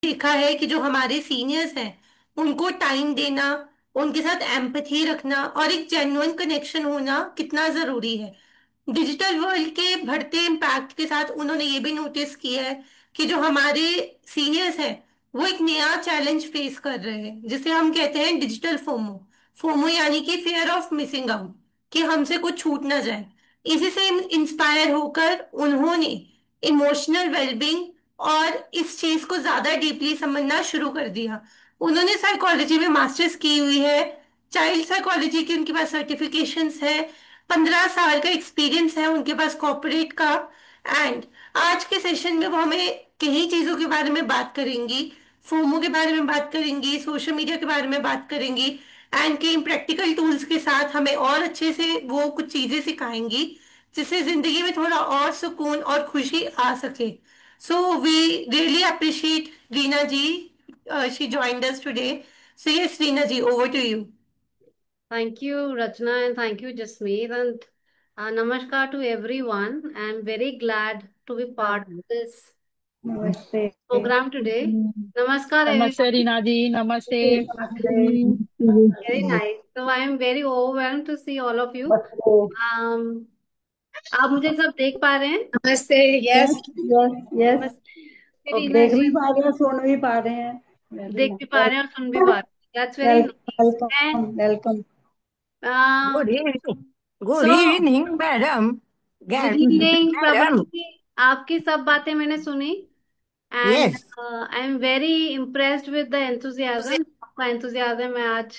देखा है कि जो हमारे सीनियर्स हैं उनको टाइम देना, उनके साथ एम्पैथी रखना और एक जेन्युइन कनेक्शन होना कितना जरूरी है। डिजिटल वर्ल्ड के बढ़ते इम्पैक्ट के साथ उन्होंने ये भी नोटिस किया है कि जो हमारे सीनियर्स हैं वो एक नया चैलेंज फेस कर रहे हैं, जिसे हम कहते हैं डिजिटल फोमो। फोमो यानी कि फियर ऑफ मिसिंग आउट, कि हमसे कुछ छूट ना जाए। इसी से इंस्पायर होकर उन्होंने इमोशनल वेलबींग और इस चीज को ज्यादा डीपली समझना शुरू कर दिया। उन्होंने साइकोलॉजी में मास्टर्स की हुई है, चाइल्ड साइकोलॉजी की उनके पास सर्टिफिकेशंस है, 15 साल का एक्सपीरियंस है उनके पास कॉर्पोरेट का। एंड आज के सेशन में वो हमें कई चीजों के बारे में बात करेंगी। फोमो के बारे में बात करेंगी, सोशल मीडिया के बारे में बात करेंगी, एंड कई प्रैक्टिकल टूल्स के साथ हमें और अच्छे से वो कुछ चीजें सिखाएंगी जिससे जिंदगी में थोड़ा और सुकून और खुशी आ सके। So we really appreciate Reena ji, she joined us today. So yes Reena ji, over to you. Thank you, Rachna, and thank you, Jasmeet. And namaskar to everyone. I'm very glad to be part of this नमस्ते। program today. Namaskar, नमस्ते everyone. Reena जी, नमस्ते। नमस्ते। Very nice. So I am very overwhelmed to see all of you. Um, आप मुझे सब देख पा रहे हैं? नमस्ते। Yes, yes. Yes, yes. नमस्ते ओके। रीना देख भी जी। पा रहे हैं, सुन भी पा रहे हैं। वेरी देख भी पा रहे हैं और सुन भी नाइस। पा रहे हैं। That's very nice. Welcome, welcome. And good evening. Good so evening madam. Good evening madam. Prabhati. आपकी सब बातें मैंने सुनी and yes. I am very impressed with the enthusiasm. आपका एंथुजियाज्म है आज।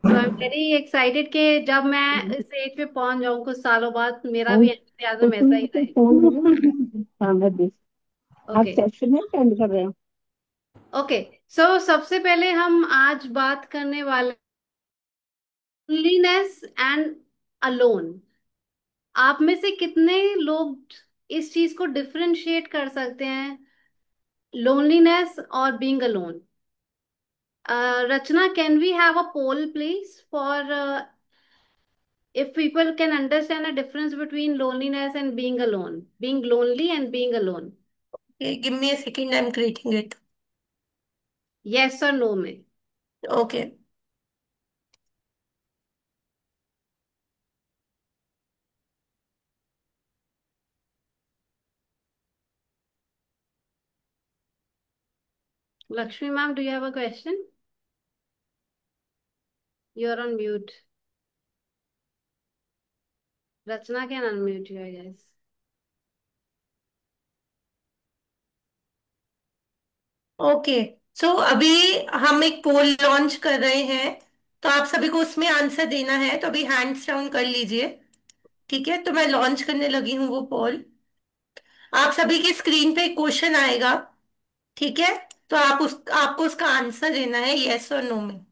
So I am very excited कि जब मैं इस एज पे पहुंच जाऊं कुछ सालों बाद मेरा भी एंथुजियाज्म ऐसा ही रहे। आप ओके। सेशन में अटेंड कर रहे हैं? ओके। सो सबसे पहले हम आज बात करने वाले लोनलीनेस एंड अलोन। आप में से कितने लोग इस चीज को डिफरेंशिएट कर सकते हैं, लोनलीनेस और being alone? Rachna, can we have a poll, please, for if people can understand a difference between loneliness and being alone, being lonely and being alone? Give me a second, I am creating it. Yes or no में? Okay. Lakshmi ma'am, do you have a question? You're on mute. Rachna can unmute you, I guess. Okay. So अभी हम एक पोल launch कर रहे हैं, तो आप सभी को उसमें आंसर देना है, तो अभी हैंड्स डाउन कर लीजिए। ठीक है, तो मैं लॉन्च करने लगी हूँ वो पोल। आप सभी की स्क्रीन पे एक क्वेश्चन आएगा। ठीक है, तो आपको उसका आंसर देना है यस और नो में।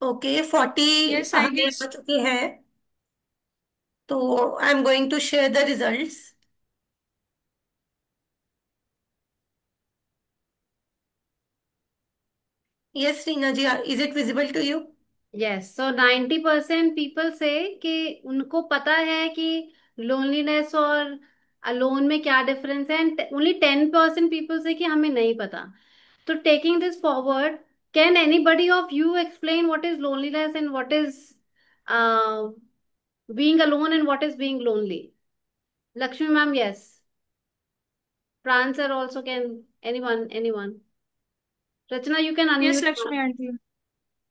ओके, 40 यस आई हमें गेस। आ चुके हैं, तो I am going to share the results. Yes Reena ji, is it visible to you? Yes, so 90% people से कि उनको पता है कि लोनलीनेस और अलोन में क्या डिफरेंस है, एंड ओनली 10% पीपल से कि हमें नहीं पता। तो taking this forward, can anybody of you explain what is loneliness and what is uh, being alone and what is being lonely? Lakshmi ma'am, yes. Pran sir also can. Anyone, anyone. Rachna, you can yes unmute Lakshmi now. Aunty.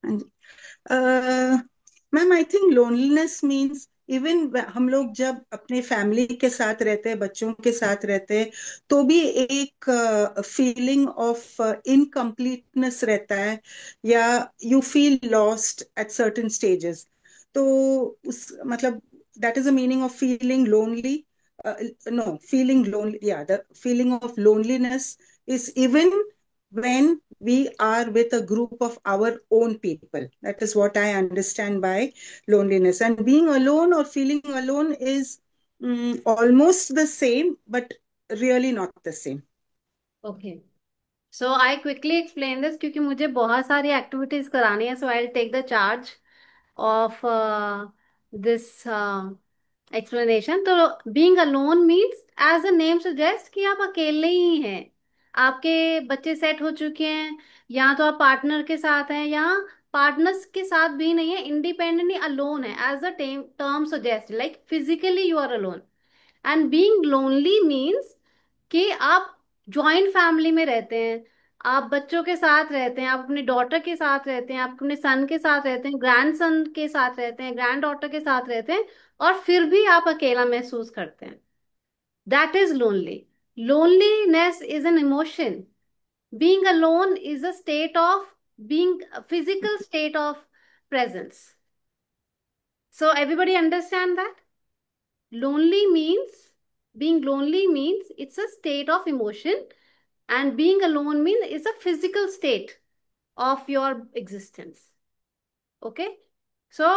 हाँ जी। Ma'am I think loneliness means even हम लोग जब अपने family के साथ रहते हैं, बच्चों के साथ रहते हैं, तो भी एक फीलिंग ऑफ इनकम्प्लीटनेस रहता है, या you feel lost at certain stages. तो उस मतलब that is the meaning of feeling lonely. No, feeling lonely. Yeah, the feeling of loneliness is even when we are with a group of our own people. That is what I understand by loneliness. And being alone or feeling alone is almost the same, but really not the same. Okay, so I quickly explain this क्योंकि मुझे बहुत सारी activities करानी है, so I take the charge of this explanation. तो being alone means as the name suggest कि आप अकेले ही हैं. आपके बच्चे सेट हो चुके हैं, या तो आप पार्टनर के साथ हैं या पार्टनर्स के साथ भी नहीं है, इंडिपेंडेंटली अलोन है as the term suggest, like physically you are alone. And being lonely means कि आप जॉइंट फैमिली में रहते हैं, आप बच्चों के साथ रहते हैं, आप अपने डॉटर के साथ रहते हैं, आप अपने सन के साथ रहते हैं, ग्रैंड सन के साथ रहते हैं, ग्रैंड डॉटर के साथ रहते हैं, और फिर भी आप अकेला महसूस करते हैं. That is lonely. Loneliness is an emotion. Being alone is a state of being, physical state of presence. So everybody understand that? Lonely means, being lonely means it's a state of emotion, and being alone means it's a physical state of your existence. Okay? So,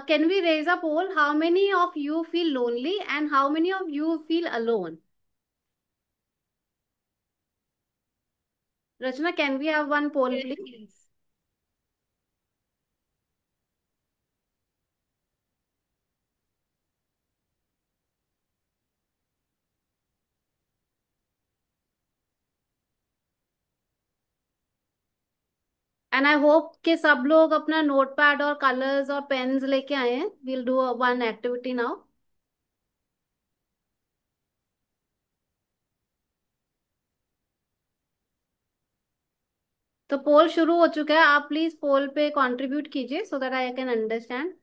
can we raise a poll? How many of you feel lonely and how many of you feel alone? Rachna, can we have one poll, Yes, please? please. And I hope कि सब लोग अपना notepad और colours और pens लेके आए हैं. We'll do one activity now. तो पोल शुरू हो चुका है, आप प्लीज पोल पे कंट्रीब्यूट कीजिए so that I can understand.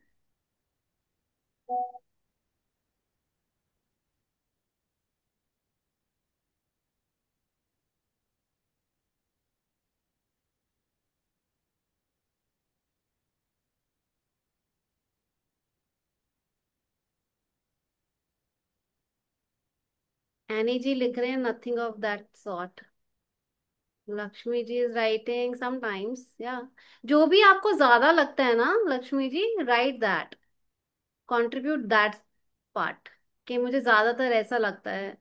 Annie ji लिख रहे हैं nothing of that sort. Lakshmi ji is writing sometimes, या जो भी आपको ज्यादा लगता है ना Lakshmi ji, write that, contribute that part, कि मुझे ज्यादातर ऐसा लगता है.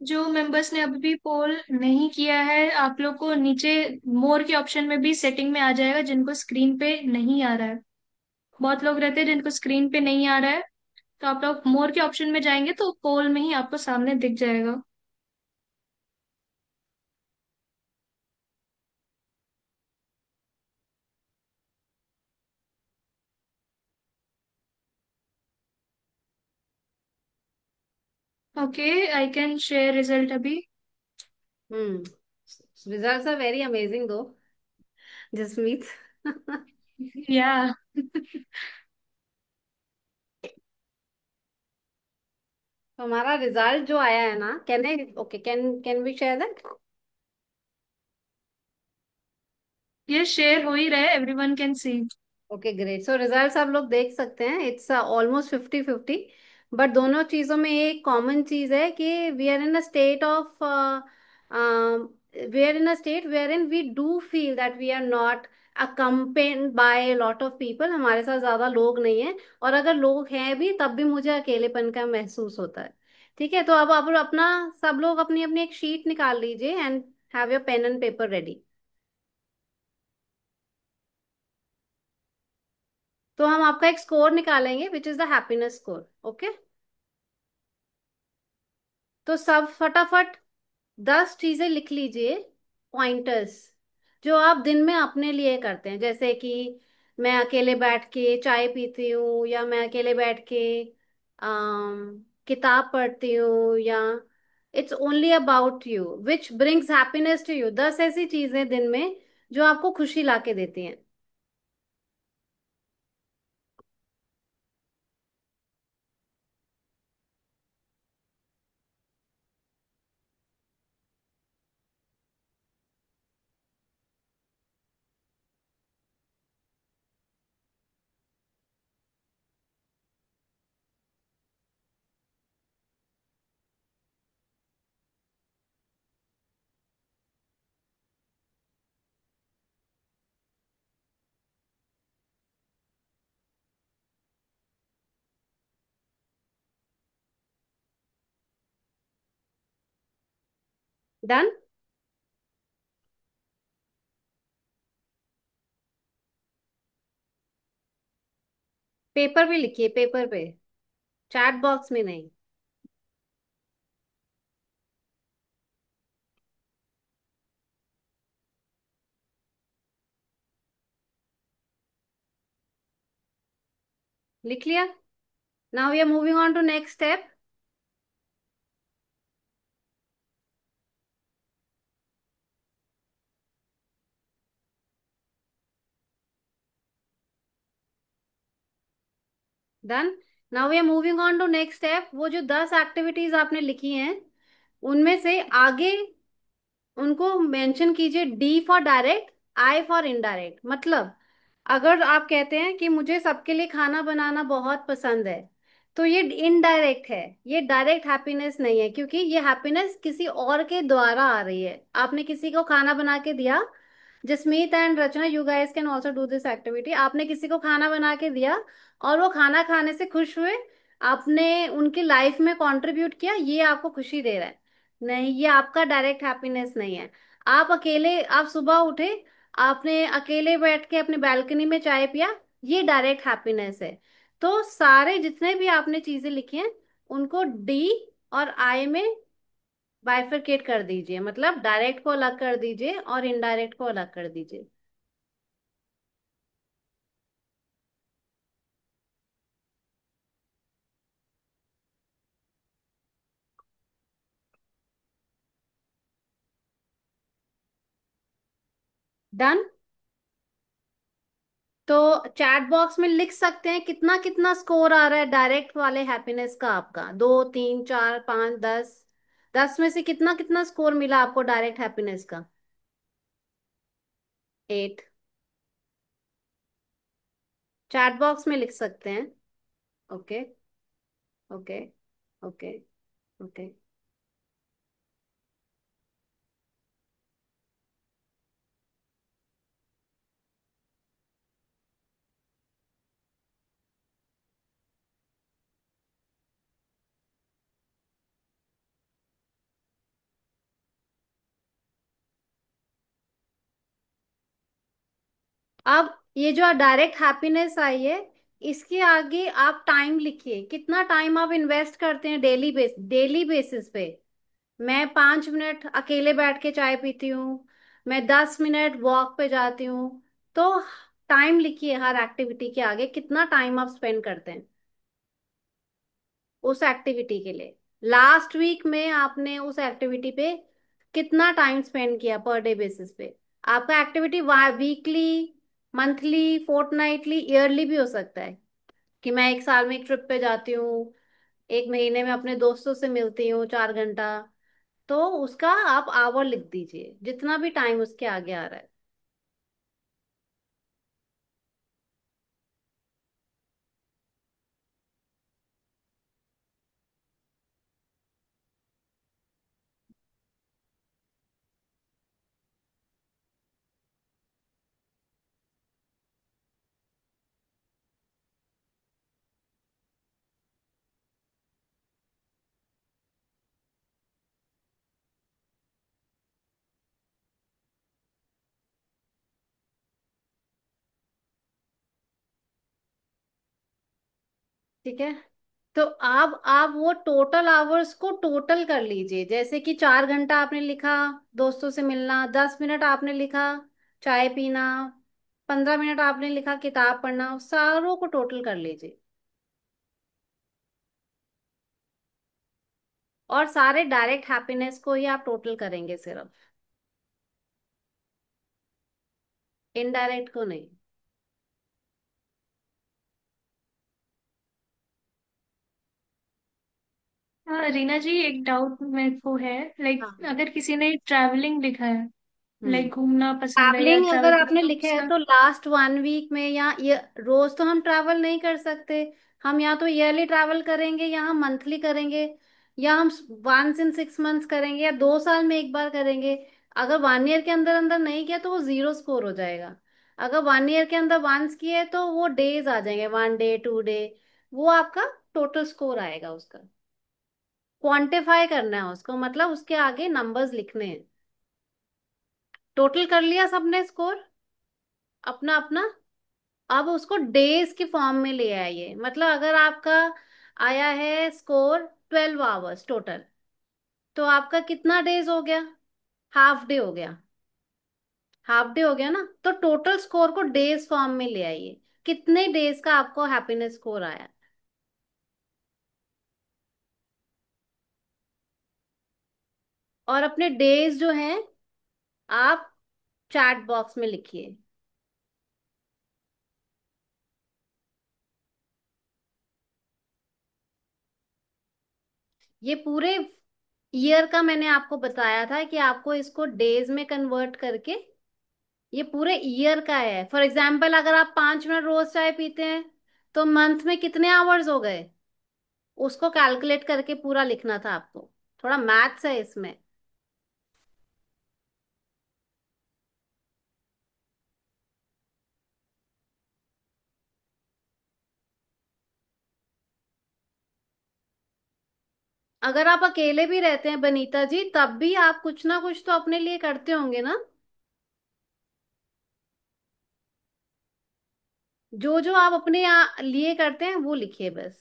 जो मेंबर्स ने अभी भी पोल नहीं किया है, आप लोग को नीचे मोर के ऑप्शन में भी सेटिंग में आ जाएगा, जिनको स्क्रीन पे नहीं आ रहा है. बहुत लोग रहते हैं जिनको स्क्रीन पे नहीं आ रहा है, तो आप लोग मोर के ऑप्शन में जाएंगे तो पोल में ही आपको सामने दिख जाएगा. Okay, I can share result अभी. रिजल्ट्स आर वेरी अमेजिंग दो, जसमीत. या तो हमारा रिजल्ट जो आया है ना, can I, okay, can can we share that? ये शेयर हो ही रहा है, everyone can see. Okay great. So results आप लोग देख सकते हैं, इट्स ऑलमोस्ट 50-50. बट दोनों चीजों में एक कॉमन चीज है कि we are in a state of, we are in a state where in we do feel that we are not accompanied by lot of people. हमारे साथ ज्यादा लोग नहीं है, और अगर लोग हैं भी तब भी मुझे अकेलेपन का महसूस होता है. ठीक है, तो अब आप अपना, सब लोग अपनी अपनी एक शीट निकाल लीजिए and have your pen and paper ready. तो हम आपका एक स्कोर निकालेंगे which is the happiness score. Okay, तो सब फटाफट 10 चीजें लिख लीजिए, पॉइंटर्स, जो आप दिन में अपने लिए करते हैं. जैसे कि मैं अकेले बैठ के चाय पीती हूँ, या मैं अकेले बैठ के किताब पढ़ती हूँ, या it's only about you which brings happiness to you. 10 ऐसी चीजें दिन में जो आपको खुशी लाके देती हैं। डन। पेपर पे लिखिए, पेपर पे, चैट बॉक्स में नहीं। लिख लिया? Now we are moving on to next step. Done. Now we are moving on to next step. वो जो 10 एक्टिविटीज आपने लिखी हैं, उनमें से आगे उनको मेंशन कीजिए। D for direct, I for indirect. मतलब अगर आप कहते हैं कि मुझे सबके लिए खाना बनाना बहुत पसंद है, तो ये इनडायरेक्ट है, ये डायरेक्ट हैप्पीनेस नहीं है, क्योंकि ये हैप्पीनेस किसी और के द्वारा आ रही है। आपने किसी को खाना बना के दिया। Jasmeet and Rachna, you guys can also do this activity. आपने किसी को खाना बना के दिया और वो खाना खाने से खुश हुए, आपने उनकी लाइफ में कंट्रीब्यूट किया, ये आपको खुशी दे रहा है। नहीं, ये आपका डायरेक्ट हैप्पीनेस नहीं है। आप अकेले, आप सुबह उठे, आपने अकेले बैठ के अपने बैल्कनी में चाय पिया, ये डायरेक्ट हैप्पीनेस है। तो सारे जितने भी आपने चीजें लिखी हैं, उनको डी और आई में बाइफरकेट कर दीजिए। मतलब डायरेक्ट को अलग कर दीजिए और इनडायरेक्ट को अलग कर दीजिए। डन। तो चैट बॉक्स में लिख सकते हैं कितना कितना स्कोर आ रहा है डायरेक्ट वाले हैप्पीनेस का आपका। 2, 3, 4, 5, 10। 10 में से कितना कितना स्कोर मिला आपको डायरेक्ट हैप्पीनेस का? 8। चैट बॉक्स में लिख सकते हैं। Okay, okay, okay, okay. अब ये जो डायरेक्ट हैप्पीनेस आई है, इसके आगे आप टाइम लिखिए। कितना टाइम आप इन्वेस्ट करते हैं डेली बेसिस पे? मैं 5 मिनट अकेले बैठ के चाय पीती हूँ, मैं 10 मिनट वॉक पे जाती हूँ। तो टाइम लिखिए हर एक्टिविटी के आगे, कितना टाइम आप स्पेंड करते हैं उस एक्टिविटी के लिए। लास्ट वीक में आपने उस एक्टिविटी पे कितना टाइम स्पेंड किया पर डे बेसिस पे? आपका activity weekly, monthly, fortnightly, yearly भी हो सकता है। कि मैं एक साल में एक ट्रिप पे जाती हूँ, एक महीने में अपने दोस्तों से मिलती हूँ 4 घंटा। तो उसका आप आवर लिख दीजिए, जितना भी टाइम उसके आगे आ रहा है। ठीक है। तो आप वो टोटल आवर्स को टोटल कर लीजिए। जैसे कि 4 घंटा आपने लिखा दोस्तों से मिलना, 10 मिनट आपने लिखा चाय पीना, 15 मिनट आपने लिखा किताब पढ़ना, सारों को टोटल कर लीजिए। और सारे डायरेक्ट हैप्पीनेस को ही आप टोटल करेंगे सिर्फ, इनडायरेक्ट को नहीं। हाँ रीना जी, एक डाउट मेरे को है। लाइक हाँ। अगर किसी ने ट्रैवलिंग लिखा है, हम्म। लाइक घूमना पसंद है या ट्रैवलिंग अगर ट्रैवल करना, आपने तो लिखा है उसका तो लास्ट 1 वीक में, या ये रोज तो हम ट्रैवल नहीं कर सकते। हम या तो ईयरली ट्रैवल करेंगे, या हम मंथली करेंगे, या हम 1 in 6 months करेंगे, या 2 साल में एक बार करेंगे। अगर 1 ईयर के अंदर अंदर नहीं किया तो वो 0 स्कोर हो जाएगा। अगर 1 ईयर के अंदर वंस किए तो वो डेज आ जाएंगे, 1 डे 2 डे, वो आपका टोटल स्कोर आएगा उसका। क्वांटिफाई करना है उसको, मतलब उसके आगे नंबर्स लिखने हैं। टोटल कर लिया सबने स्कोर अपना अपना। अब उसको डेज के फॉर्म में ले आइए, मतलब अगर आपका आया है स्कोर 12 आवर्स टोटल, तो आपका कितना डेज हो गया? हाफ डे हो गया। हाफ डे हो गया ना, तो टोटल स्कोर को डेज फॉर्म में ले आइए। कितने डेज का आपको हैप्पीनेस स्कोर आया? और अपने डेज जो हैं आप चैट बॉक्स में लिखिए। ये पूरे ईयर का मैंने आपको बताया था कि आपको इसको डेज में कन्वर्ट करके, ये पूरे ईयर का है। फॉर एग्जाम्पल अगर आप 5 मिनट रोज चाय पीते हैं, तो मंथ में कितने आवर्स हो गए, उसको कैलकुलेट करके पूरा लिखना था आपको। थोड़ा मैथ्स है इसमें। अगर आप अकेले भी रहते हैं बनीता जी, तब भी आप कुछ ना कुछ तो अपने लिए करते होंगे ना। जो जो आप अपने लिए करते हैं वो लिखिए बस।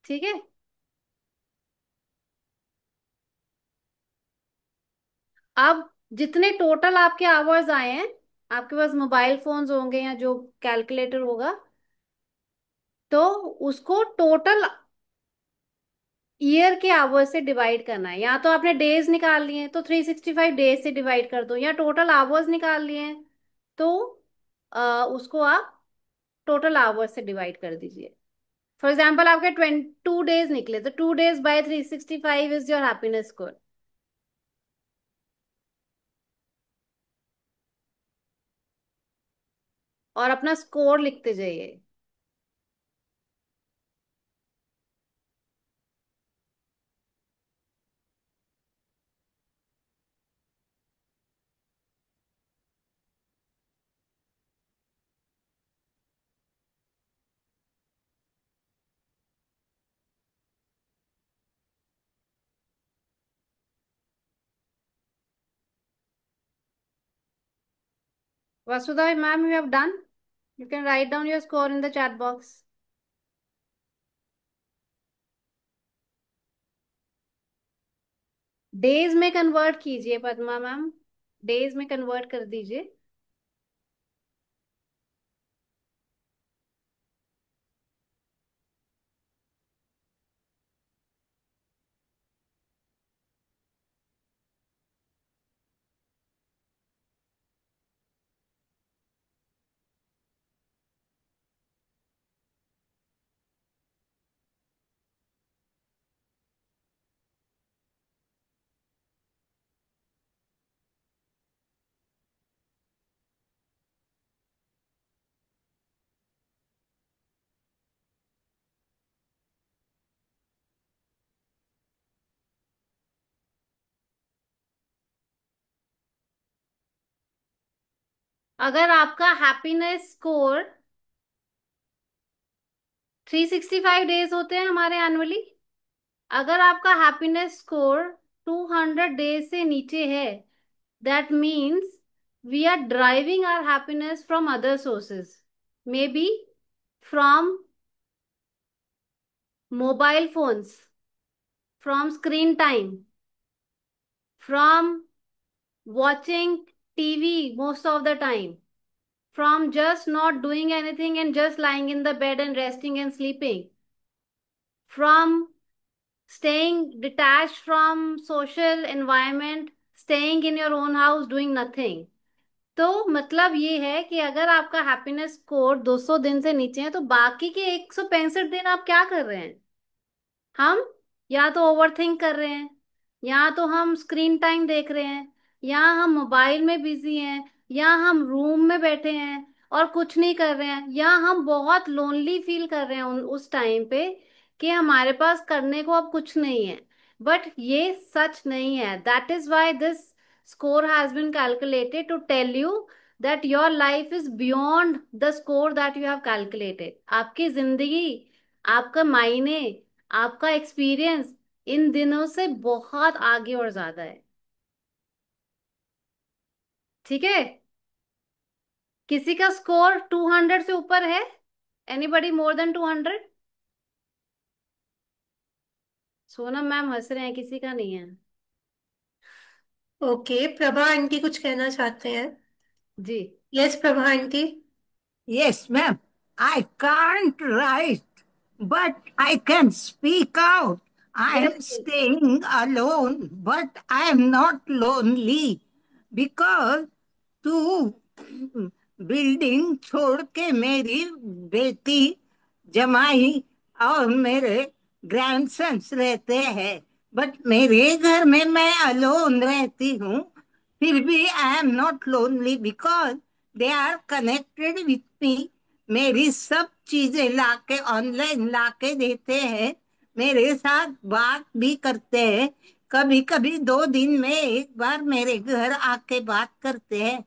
ठीक है। अब जितने टोटल आपके आवर्स आए हैं, आपके पास मोबाइल फोन्स होंगे या जो कैलकुलेटर होगा, तो उसको टोटल ईयर के आवर्स से डिवाइड करना है। या तो आपने डेज निकाल लिए हैं तो 365 डेज से डिवाइड कर दो, या टोटल आवर्स निकाल लिए हैं तो उसको आप टोटल आवर्स से डिवाइड कर दीजिए। फॉर एग्जाम्पल आपके 22 डेज निकले, तो 2 days by 365 is your happiness score. और अपना स्कोर लिखते जाइए। Vasudha ma'am, you have done. You can write down your score in the chat box. Days में कन्वर्ट कीजिए पद्मा मैम, डेज में कन्वर्ट कर दीजिए। अगर आपका हैप्पीनेस स्कोर 365 डेज होते हैं हमारे एनुअली, अगर आपका हैप्पीनेस स्कोर 200 डेज से नीचे है, that means we are driving our happiness from other sources, may be from mobile phones, from screen time, from watching TV most of the time, from just not doing anything and just lying in the bed and resting and sleeping, from staying detached from social environment, staying in your own house doing nothing. तो मतलब ये है कि अगर आपका happiness score 200 दिन से नीचे है तो बाकी के 165 दिन आप क्या कर रहे हैं? हम या तो ओवर थिंक कर रहे हैं, या तो हम स्क्रीन टाइम देख रहे हैं, या हम मोबाइल में बिजी हैं, या हम रूम में बैठे हैं और कुछ नहीं कर रहे हैं, या हम बहुत लोनली फील कर रहे हैं उस टाइम पे कि हमारे पास करने को अब कुछ नहीं है। बट ये सच नहीं है। That is why this score has been calculated to tell you that your life is beyond the score that you have calculated. आपकी जिंदगी, आपका मायने, आपका एक्सपीरियंस इन दिनों से बहुत आगे और ज्यादा है। ठीक है? किसी का स्कोर 200 से ऊपर है? Anybody more than 200? Sonam ma'am हंस रहे हैं, किसी का नहीं है। ओके, प्रभा आंटी कुछ कहना चाहते हैं? जी। Yes Prabha aunty. Yes, ma'am. I can't write, but I can speak out. I yes am staying alone, but I am not lonely because तू बिल्डिंग छोड़ के मेरी बेटी, जमाई और मेरे ग्रैंडसन्स रहते हैं, बट मेरे घर में मैं अलोन रहती हूँ। फिर भी I am not lonely because they are connected with me. मेरी सब चीजें लाके ऑनलाइन लाके देते हैं, मेरे साथ बात भी करते हैं, कभी कभी 2 दिन में एक बार मेरे घर आके बात करते हैं।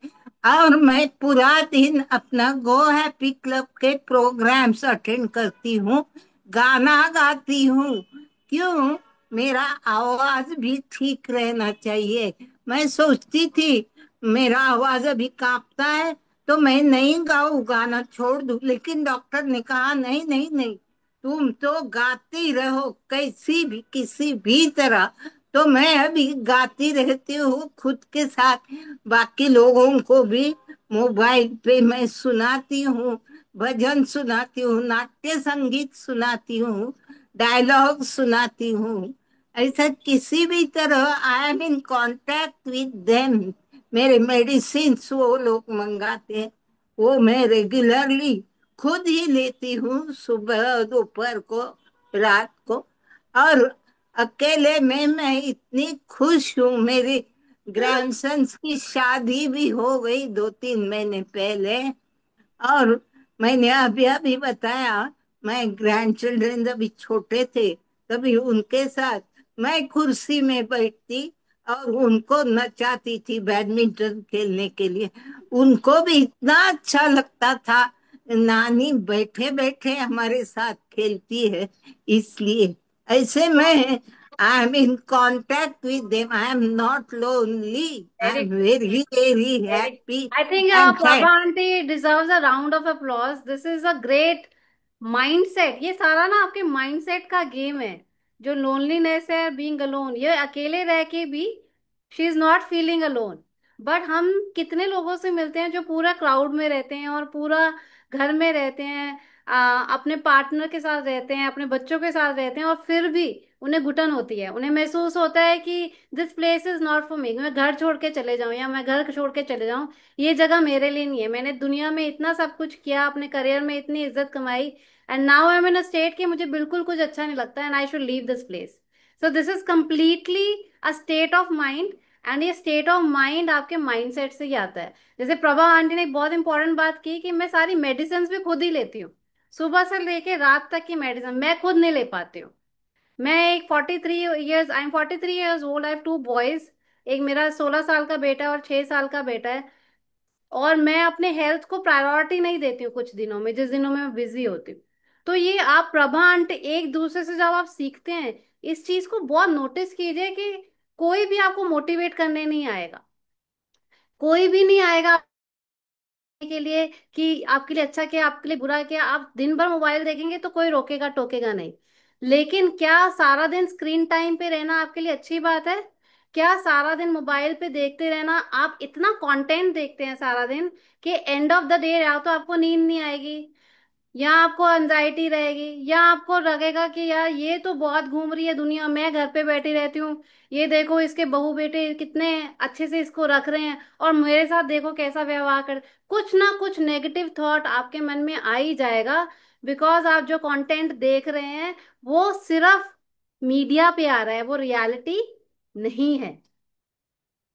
और मैं पूरा दिन अपना गो हैप्पी क्लब के प्रोग्राम्स अटेंड करती हूँ, गाना गाती हूँ। क्यों? मेरा आवाज भी ठीक रहना चाहिए। मैं सोचती थी मेरा आवाज अभी कांपता है तो मैं नहीं गाऊं, गाना छोड़ दूं, लेकिन डॉक्टर ने कहा नहीं नहीं नहीं, तुम तो गाती रहो कैसी भी किसी भी तरह। तो मैं अभी गाती रहती हूँ खुद के साथ, बाकी लोगों को भी मोबाइल पे मैं सुनाती हूँ, भजन सुनाती हूँ, नाट्य संगीत सुनाती हूँ, डायलॉग सुनाती हूँ। ऐसा किसी भी तरह I am in contact with them. मेरे मेडिसिन वो लोग मंगाते हैं, वो मैं रेगुलरली खुद ही लेती हूँ, सुबह दोपहर को रात को। और अकेले में मैं इतनी खुश हूँ। मेरी ग्रैंडसन्स की शादी भी हो गई 2-3 महीने पहले। और मैंने अभी अभी बताया, मैं ग्रैंड चिल्ड्रन जब छोटे थे तभी उनके साथ मैं कुर्सी में बैठती और उनको नचाती थी बैडमिंटन खेलने के लिए। उनको भी इतना अच्छा लगता था, नानी बैठे बैठे हमारे साथ खेलती है। इसलिए ऐसे में I am in contact with them, I am not lonely, I very am good, very very very. Happy I think and Prabha aunty deserves a round of applause. This is a great mindset. ये सारा ना आपके mindset का game है। जो loneliness है, being alone, ये अकेले रह के भी she is not feeling alone. But हम कितने लोगों से मिलते हैं जो पूरा क्राउड में रहते हैं और पूरा घर में रहते हैं, अपने पार्टनर के साथ रहते हैं, अपने बच्चों के साथ रहते हैं, और फिर भी उन्हें घुटन होती है, उन्हें महसूस होता है कि this place is not for me, मैं घर छोड़ के चले जाऊं या मैं घर छोड़ के चले जाऊं, ये जगह मेरे लिए नहीं है। मैंने दुनिया में इतना सब कुछ किया, अपने करियर में इतनी इज्जत कमाई, and now I am in a state कि मुझे बिल्कुल कुछ अच्छा नहीं लगता and I should leave this place. So this is completely a state of mind, and ये स्टेट ऑफ माइंड आपके माइंडसेट से ही आता है। जैसे प्रभा आंटी ने एक बहुत इंपॉर्टेंट बात की कि मैं सारी मेडिसिन भी खुद ही लेती हूँ, सुबह से लेके रात तक की मेडिसिन मैं खुद नहीं ले पाती हूँ। मैं एक 43 years, I am 43 years old, I have 2 boys. एक मेरा 16 साल का बेटा और 6 साल का बेटा है, और मैं अपने हेल्थ को प्रायोरिटी नहीं देती हूँ कुछ दिनों में, जिस दिनों में मैं बिजी होती हूँ। तो ये आप प्रभा आंटी एक दूसरे से जब आप सीखते हैं, इस चीज को बहुत नोटिस कीजिए कि कोई भी आपको मोटिवेट करने नहीं आएगा, कोई भी नहीं आएगा के लिए कि आपके लिए अच्छा किया, आपके लिए बुरा किया। आप दिन भर मोबाइल देखेंगे तो कोई रोकेगा टोकेगा नहीं, लेकिन क्या सारा दिन स्क्रीन टाइम पे रहना आपके लिए अच्छी बात है? क्या सारा दिन मोबाइल पे देखते रहना, आप इतना कंटेंट देखते हैं सारा दिन कि एंड ऑफ द डे या तो आपको नींद नहीं आएगी, या आपको एंजाइटी रहेगी, या आपको लगेगा कि यार ये तो बहुत घूम रही है दुनिया, मैं घर पे बैठी रहती हूँ, ये देखो इसके बहू बेटे कितने अच्छे से इसको रख रहे हैं और मेरे साथ देखो कैसा व्यवहार कर। कुछ ना कुछ नेगेटिव थॉट आपके मन में आ ही जाएगा, बिकॉज आप जो कंटेंट देख रहे हैं वो सिर्फ मीडिया पे आ रहा है, वो रियलिटी नहीं है।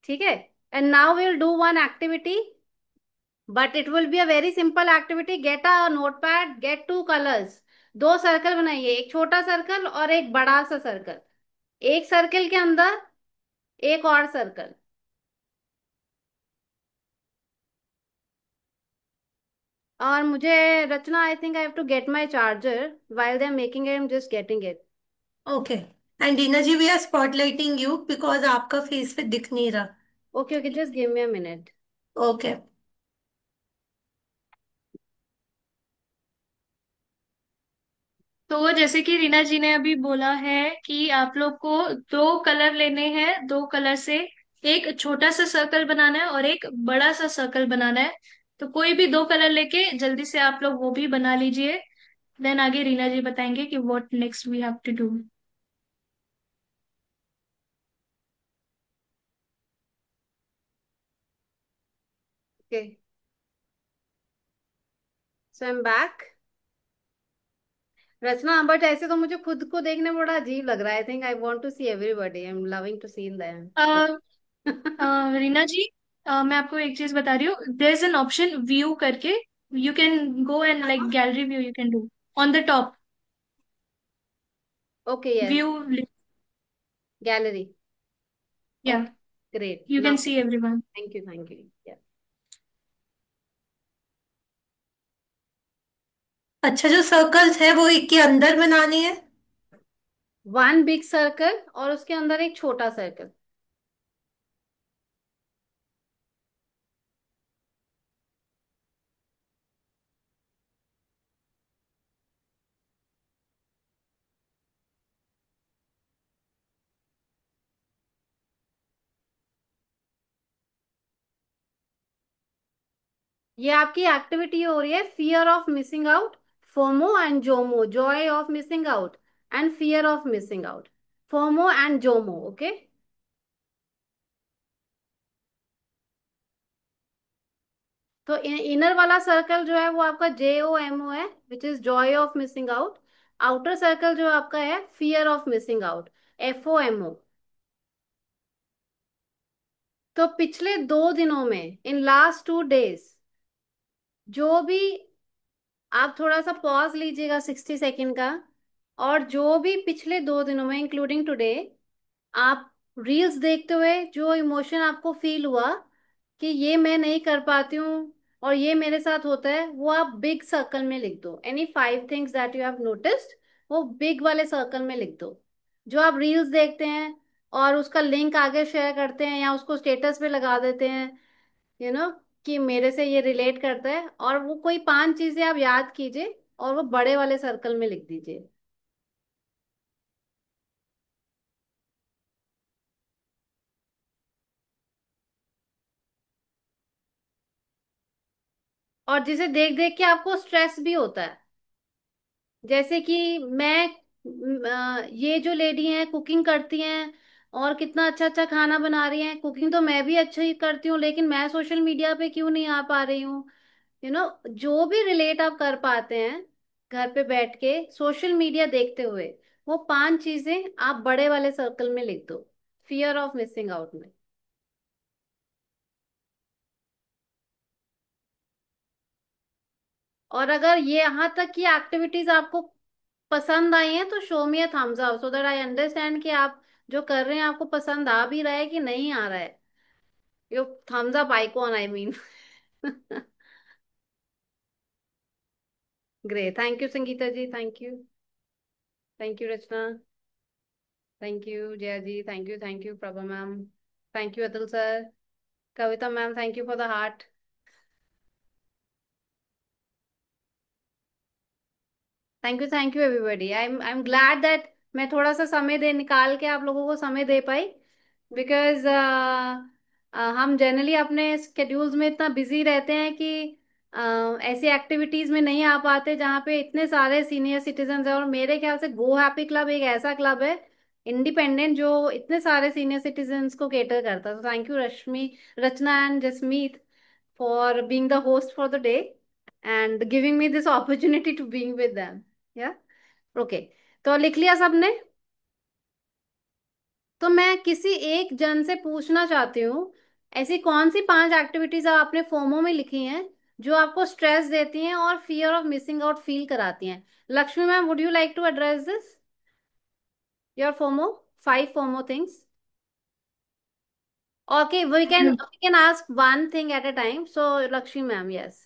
ठीक है। And now will do one activity, but it will be a very simple activity. Get a notepad, gate two colours, दो सर्कल बनाइए, एक छोटा सर्कल और एक बड़ा सा सर्कल, एक सर्कल के अंदर एक और सर्कल। और मुझे Rachna, I think I have to get my charger, while they are making it I am just getting it. Okay. And Reena ji, we are spotlighting you because आपका फेस पे दिख नहीं रहा। Okay okay, just give me a minute. Okay. तो जैसे कि रीना जी ने अभी बोला है कि आप लोग को दो कलर लेने हैं, दो कलर से एक छोटा सा सर्कल बनाना है और एक बड़ा सा सर्कल बनाना है। तो कोई भी दो कलर लेके जल्दी से आप लोग वो भी बना लीजिए। देन आगे रीना जी बताएंगे कि what next we have to do. Okay, so I am back. Rachna, but ऐसे तो मुझे खुद को देखने में बड़ा अजीब लग रहा है। I think I want to see everybody, I am loving to see them. Reena ji, मैं आपको एक चीज बता रही हूँ, there is an option view करके, you can go and like gallery view you can do on the top. Okay, yes, view, gallery. या okay, great, you can now see everyone. Thank you, thank you. अच्छा, जो circles है वो एक के अंदर बनाने हैं? वन बिग सर्कल और उसके अंदर एक छोटा सर्कल। ये आपकी एक्टिविटी हो रही है fear of missing out, FOMO and Jomo, Joy of missing out and fear of missing out, FOMO and Jomo. Okay, तो इनर वाला सर्कल जो है वो आपका JOMO है, which is Joy of missing out. Outer circle जो आपका है fear of missing out, FOMO। तो पिछले 2 दिनों में, इन लास्ट 2 डेज, जो भी, आप थोड़ा सा पॉज लीजिएगा 60 सेकेंड का, और जो भी पिछले 2 दिनों में इंक्लूडिंग टुडे आप रील्स देखते हुए जो इमोशन आपको फील हुआ कि ये मैं नहीं कर पाती हूँ और ये मेरे साथ होता है, वो आप बिग सर्कल में लिख दो। Any 5 things that you have noticed, वो बिग वाले सर्कल में लिख दो। जो आप रील्स देखते हैं और उसका लिंक आगे शेयर करते हैं या उसको स्टेटस पे लगा देते हैं, यू नो, कि मेरे से ये रिलेट करता है, और वो कोई 5 चीजें आप याद कीजिए और वो बड़े वाले सर्कल में लिख दीजिए। और जिसे देख देख के आपको स्ट्रेस भी होता है, जैसे कि मैं, ये जो लेडी हैं कुकिंग करती हैं और कितना अच्छा अच्छा खाना बना रही हैं, कुकिंग तो मैं भी अच्छा ही करती हूँ, लेकिन मैं सोशल मीडिया पे क्यों नहीं आ पा रही हूँ। जो भी रिलेट आप कर पाते हैं घर पे बैठ के सोशल मीडिया देखते हुए, वो 5 चीजें आप बड़े वाले सर्कल में लिख दो, फियर ऑफ मिसिंग आउट में। और अगर ये यहाँ तक की एक्टिविटीज आपको पसंद आई हैं तो show me a thumbs up, so that I understand कि आप जो कर रहे हैं आपको पसंद आ भी रहा है कि नहीं आ रहा है। Yo, thumbs up icon, I mean. Great, thank you Sangeeta ji, thank you Rachna, thank you Jaya ji, thank you Prabha ma'am, thank you Atul sir, Kavita ma'am, thank you for the heart. Thank you everybody. I am glad that मैं थोड़ा सा समय दे निकाल के आप लोगों को समय दे पाई। बिकॉज हम जनरली अपने स्केड्यूल्स में इतना बिजी रहते हैं कि ऐसी एक्टिविटीज में नहीं आ पाते जहाँ पे इतने सारे सीनियर सिटीजन हैं। और मेरे ख्याल से गो हैप्पी क्लब एक ऐसा क्लब है इंडिपेंडेंट जो इतने सारे सीनियर सिटीजन्स को केटर करता है। तो thank you Rashmi, Rachna and Jasmeet for being the host for the day and giving me this opportunity to being with them. या ओके, तो लिख लिया सबने? तो मैं किसी एक जन से पूछना चाहती हूँ, ऐसी कौन सी 5 एक्टिविटीज आपने फोमो में लिखी हैं जो आपको स्ट्रेस देती हैं और fear of missing out feel कराती हैं? Lakshmi ma'am, would you like to address this, your FOMO, 5 FOMO things? Okay, we can ask one thing at a time, so Lakshmi ma'am, yes.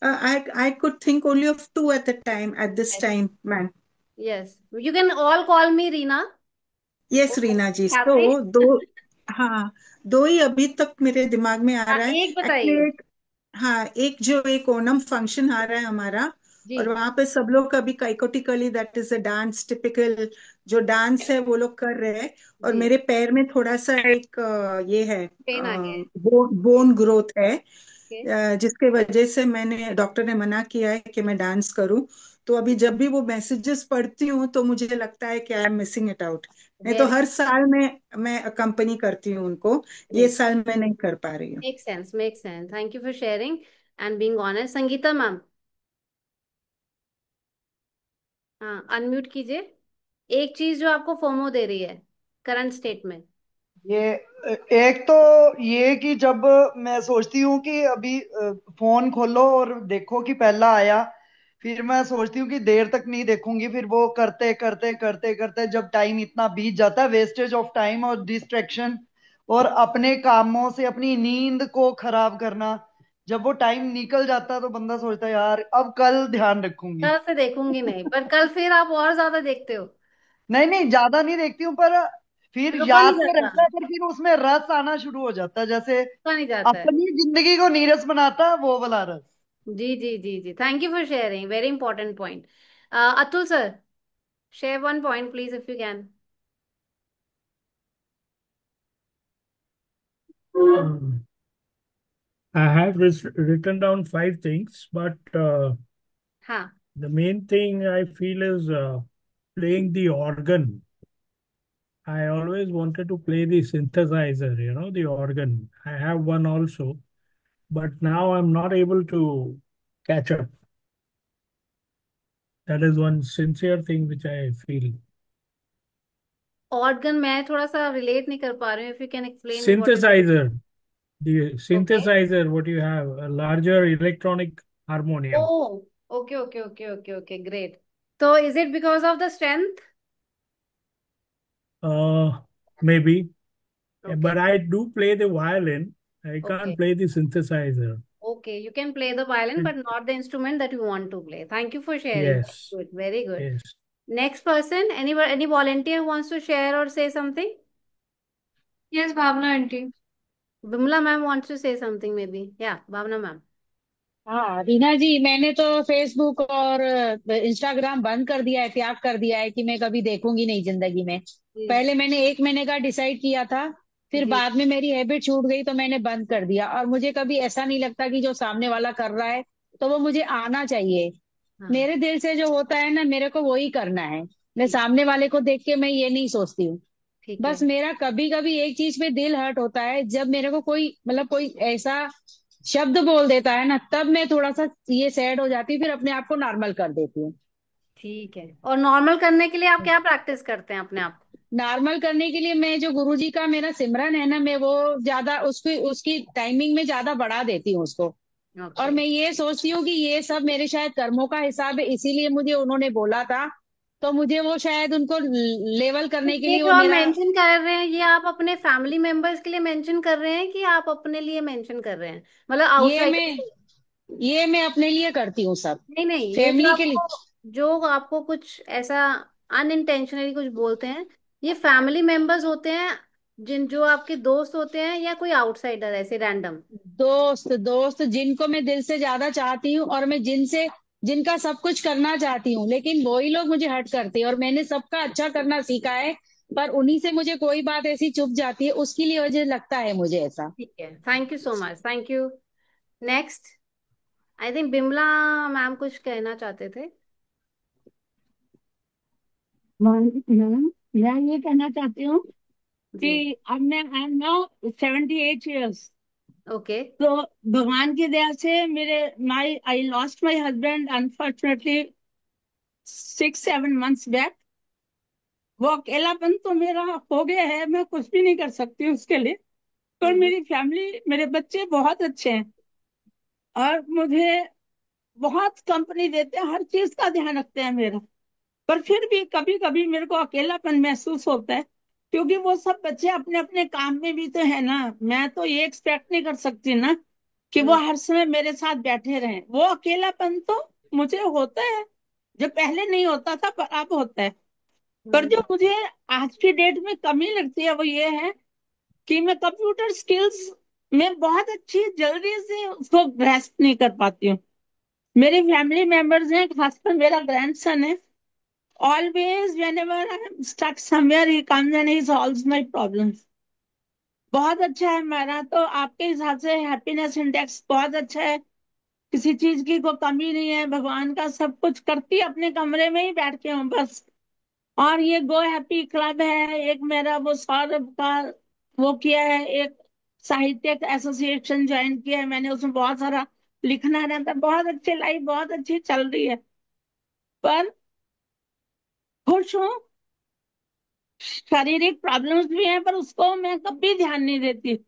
I could think only of two at the time, at this time, ma'am. Yes, you can all call me Reena. Yes Reena ji, तो happy. दो, हाँ, दो ही अभी तक मेरे दिमाग में आ हाँ, रहा है। एक बताइए। एक्चुअली हाँ, एक ओणम फंक्शन आ रहा है हमारा, जी और वहां पे सब लोग अभी chaotically, that is a dance, typical जो डांस है वो लोग कर रहे हैं। और जी, मेरे पैर में थोड़ा सा एक ये है, पेन आ गया है। बोन ग्रोथ है, ओके, जिसके वजह से मैंने, डॉक्टर ने मना किया है कि मैं डांस करूं। तो अभी जब भी वो मैसेजेस पढ़ती हूँ तो मुझे लगता है कि I am missing it out. नहीं तो वेरी हर साल मैं अकम्पनी करती हूँ उनको, ये ग्रेट। साल मैं नहीं कर पा रही हूँ। Make sense, make sense, thank you for sharing and being honest. Sangeeta ma'am, हाँ, अनम्यूट कीजिए। एक चीज जो आपको फोमो दे रही है करंट स्टेट में। ये एक तो ये कि जब मैं सोचती हूँ कि अभी फोन खोलो और देखो कि पहला आया, फिर मैं सोचती हूँ कि देर तक नहीं देखूंगी, फिर वो करते करते करते करते जब टाइम इतना बीत जाता है, वेस्टेज ऑफ टाइम और डिस्ट्रैक्शन, और अपने कामों से अपनी नींद को खराब करना, जब वो टाइम निकल जाता है तो बंदा सोचता है यार अब कल ध्यान रखूंगी। कल से देखूंगी नहीं, पर कल फिर आप और ज्यादा देखते हो। नहीं नहीं, ज्यादा नहीं देखती हूँ, पर फिर रुका याद नहीं तो जाता, रहता है, पर फिर उसमें रस आना शुरू हो जाता है, जैसे रुका नहीं जाता है। अपनी जिंदगी को नीरस बनाता है वो वाला रस। जी जी जी जी, thank you for sharing, very important point. Atul sir, share one point please if you can. Um, I have written down 5 things, but हाँ, the main thing I feel is playing the organ. I always wanted to play the synthesizer, the organ. I have one also, but now I'm not able to catch up. That is one sincere thing which I feel. Organ मैं थोड़ा सा relate नहीं कर पा रही हूँ, if you can explain me what is. Synthesizer, the okay, synthesizer, what you have, a larger electronic oh, harmonium. Okay okay okay okay okay, great. तो is it because of the strength? Uh, Maybe. Yeah, okay but I do play the violin. I okay can't play the synthesizer. okay, you can play the violin It, but not the instrument that you want to play. Thank you for sharing. yes, Good, very good. yes. Next person, any volunteer who wants to share or say something? Yes Bhavna aunty. Bimla ma'am wants to say something maybe. Yeah, Bhavna ma'am. हाँ रीना जी, मैंने तो Facebook और Instagram बंद कर दिया है, त्याग कर दिया है कि मैं कभी देखूंगी नहीं जिंदगी में। जी पहले मैंने 1 महीने का डिसाइड किया था, फिर जी, बाद में मेरी हैबिट छूट गई तो मैंने बंद कर दिया। और मुझे कभी ऐसा नहीं लगता कि जो सामने वाला कर रहा है तो वो मुझे आना चाहिए। हाँ, मेरे दिल से जो होता है ना, मेरे को वही करना है। मैं ठीक, सामने वाले को देख के मैं ये नहीं सोचती हूँ। ठीक है। बस मेरा कभी कभी एक चीज पे दिल हर्ट होता है, जब मेरे को कोई मतलब कोई ऐसा शब्द बोल देता है ना, तब मैं थोड़ा सा ये सैड हो जाती हूँ, फिर अपने आप को नॉर्मल कर देती हूँ। ठीक है, और नॉर्मल करने के लिए आप क्या प्रैक्टिस करते हैं अपने आप नॉर्मल करने के लिए मैं जो गुरुजी का मेरा सिमरन है ना, मैं वो ज्यादा उसकी उसकी टाइमिंग में ज्यादा बढ़ा देती हूँ उसको। को? और ओके, मैं ये सोचती हूँ कि ये सब मेरे शायद कर्मों का हिसाब है, इसीलिए मुझे उन्होंने बोला था। तो मुझे वो शायद उनको लेवल करने के ये लिए जो वो आप मेरा। मेंशन कर रहे हैं, ये आप अपने फैमिली मेंबर्स के लिए मेंशन कर रहे हैं कि आप अपने लिए मेंशन कर रहे हैं, मतलब ये आउटसाइड? मैं ये मैं अपने लिए करती हूँ सब, नहीं नहीं, ये जो फैमिली के लिए। आपको, जो आपको कुछ ऐसा अनइंटेंशनली कुछ बोलते हैं, ये फैमिली मेंबर्स होते हैं, जिन जो आपके दोस्त होते हैं, या कोई आउटसाइडर ऐसे रैंडम? दोस्त दोस्त जिनको मैं दिल से ज्यादा चाहती हूँ और मैं जिनका सब कुछ करना चाहती हूँ, लेकिन वही लोग मुझे हर्ट करते हैं। और मैंने सबका अच्छा करना सीखा है, पर उन्हीं से मुझे कोई बात ऐसी चुभ जाती है, उसके लिए वजह लगता है मुझे ऐसा। ठीक है, thank you so much, thank you. Next, I think Bimla ma'am कुछ कहना चाहते थे। मैम, मैं ये कहना चाहती हूँ जी। कि अब मैं I am now 78 years। Okay. तो भगवान की दया से मेरे my I lost my husband unfortunately 6-7 months बैक। वो अकेलापन तो मेरा हो गया है, मैं कुछ भी नहीं कर सकती उसके लिए। पर हम्म। मेरी फैमिली, मेरे बच्चे बहुत अच्छे हैं और मुझे बहुत कंपनी देते हैं, हर चीज का ध्यान रखते हैं मेरा। पर फिर भी कभी कभी मेरे को अकेलापन महसूस होता है, क्योंकि वो सब बच्चे अपने अपने काम में भी तो है ना। मैं तो ये एक्सपेक्ट नहीं कर सकती ना कि वो हम्म। हर समय मेरे साथ बैठे रहें। वो अकेलापन तो मुझे होता है, जो पहले नहीं होता था पर अब होता है। पर हम्म। जो मुझे आज की डेट में कमी लगती है वो ये है कि मैं कंप्यूटर स्किल्स में बहुत अच्छी जल्दी से उसको ग्रैस्प नहीं कर पाती हूँ। मेरे फैमिली मेंबर्स हैं, खासकर मेरा ग्रैंडसन है, always whenever I'm stuck somewhere he comes and he solves my problems। बहुत अच्छा है मेरा तो, आपके हिसाब से हैप्पीनेस इंडेक्स बहुत अच्छा है, किसी चीज की कोई कमी नहीं है, भगवान का सब कुछ करती अपने कमरे में ही बैठ के हूँ बस। और ये गो हैप्पी क्लब है एक मेरा, वो सौरभ का वो किया है, एक साहित्यिक एसोसिएशन ज्वाइन किया है मैंने, उसमें बहुत सारा लिखना रहता है। बहुत अच्छी लाइफ, बहुत अच्छी चल रही है। पर खुश हूँ। शारीरिक प्रॉब्लम्स भी हैं पर उसको मैं कभी ध्यान नहीं देती,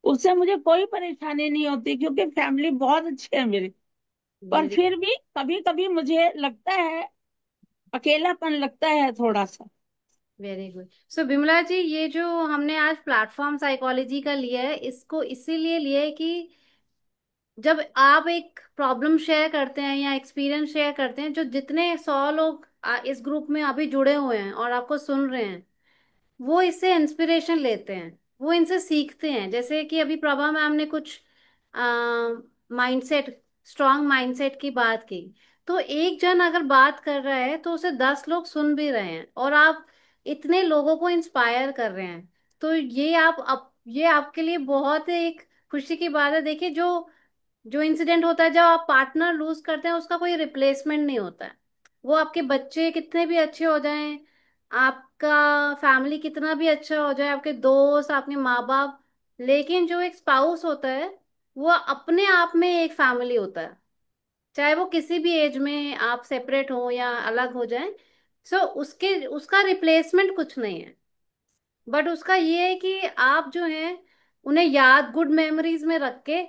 उससे मुझे कोई परेशानी नहीं होती क्योंकि फैमिली बहुत अच्छी है मेरी। पर वेरी फिर भी कभी कभी मुझे लगता है, अकेलापन लगता है थोड़ा सा। Very good. So Bimla ji, ये जो हमने आज प्लेटफॉर्म साइकोलॉजी का लिया है, इसको इसीलिए लिया है कि जब आप एक प्रॉब्लम शेयर करते हैं या एक्सपीरियंस शेयर करते हैं, जो जितने 100 लोग इस ग्रुप में अभी जुड़े हुए हैं और आपको सुन रहे हैं, वो इससे इंस्पिरेशन लेते हैं, वो इनसे सीखते हैं। जैसे कि अभी प्रभा मैम ने कुछ माइंडसेट, स्ट्रांग माइंडसेट की बात की। तो एक जन अगर बात कर रहा है तो उसे 10 लोग सुन भी रहे हैं, और आप इतने लोगों को इंस्पायर कर रहे हैं। तो ये आपके लिए बहुत एक खुशी की बात है। देखिए, जो जो इंसिडेंट होता है जब आप पार्टनर लूज करते हैं, उसका कोई रिप्लेसमेंट नहीं होता है। वो आपके बच्चे कितने भी अच्छे हो जाएं, आपका फैमिली कितना भी अच्छा हो जाए, आपके दोस्त, आपके माँ बाप, लेकिन जो एक स्पाउस होता है, वो अपने आप में एक फैमिली होता है। चाहे वो किसी भी एज में आप सेपरेट हो या अलग हो जाएं, सो उसके उसका रिप्लेसमेंट कुछ नहीं है। बट उसका ये है कि आप जो हैं, उन्हें याद, गुड मेमोरीज में रख के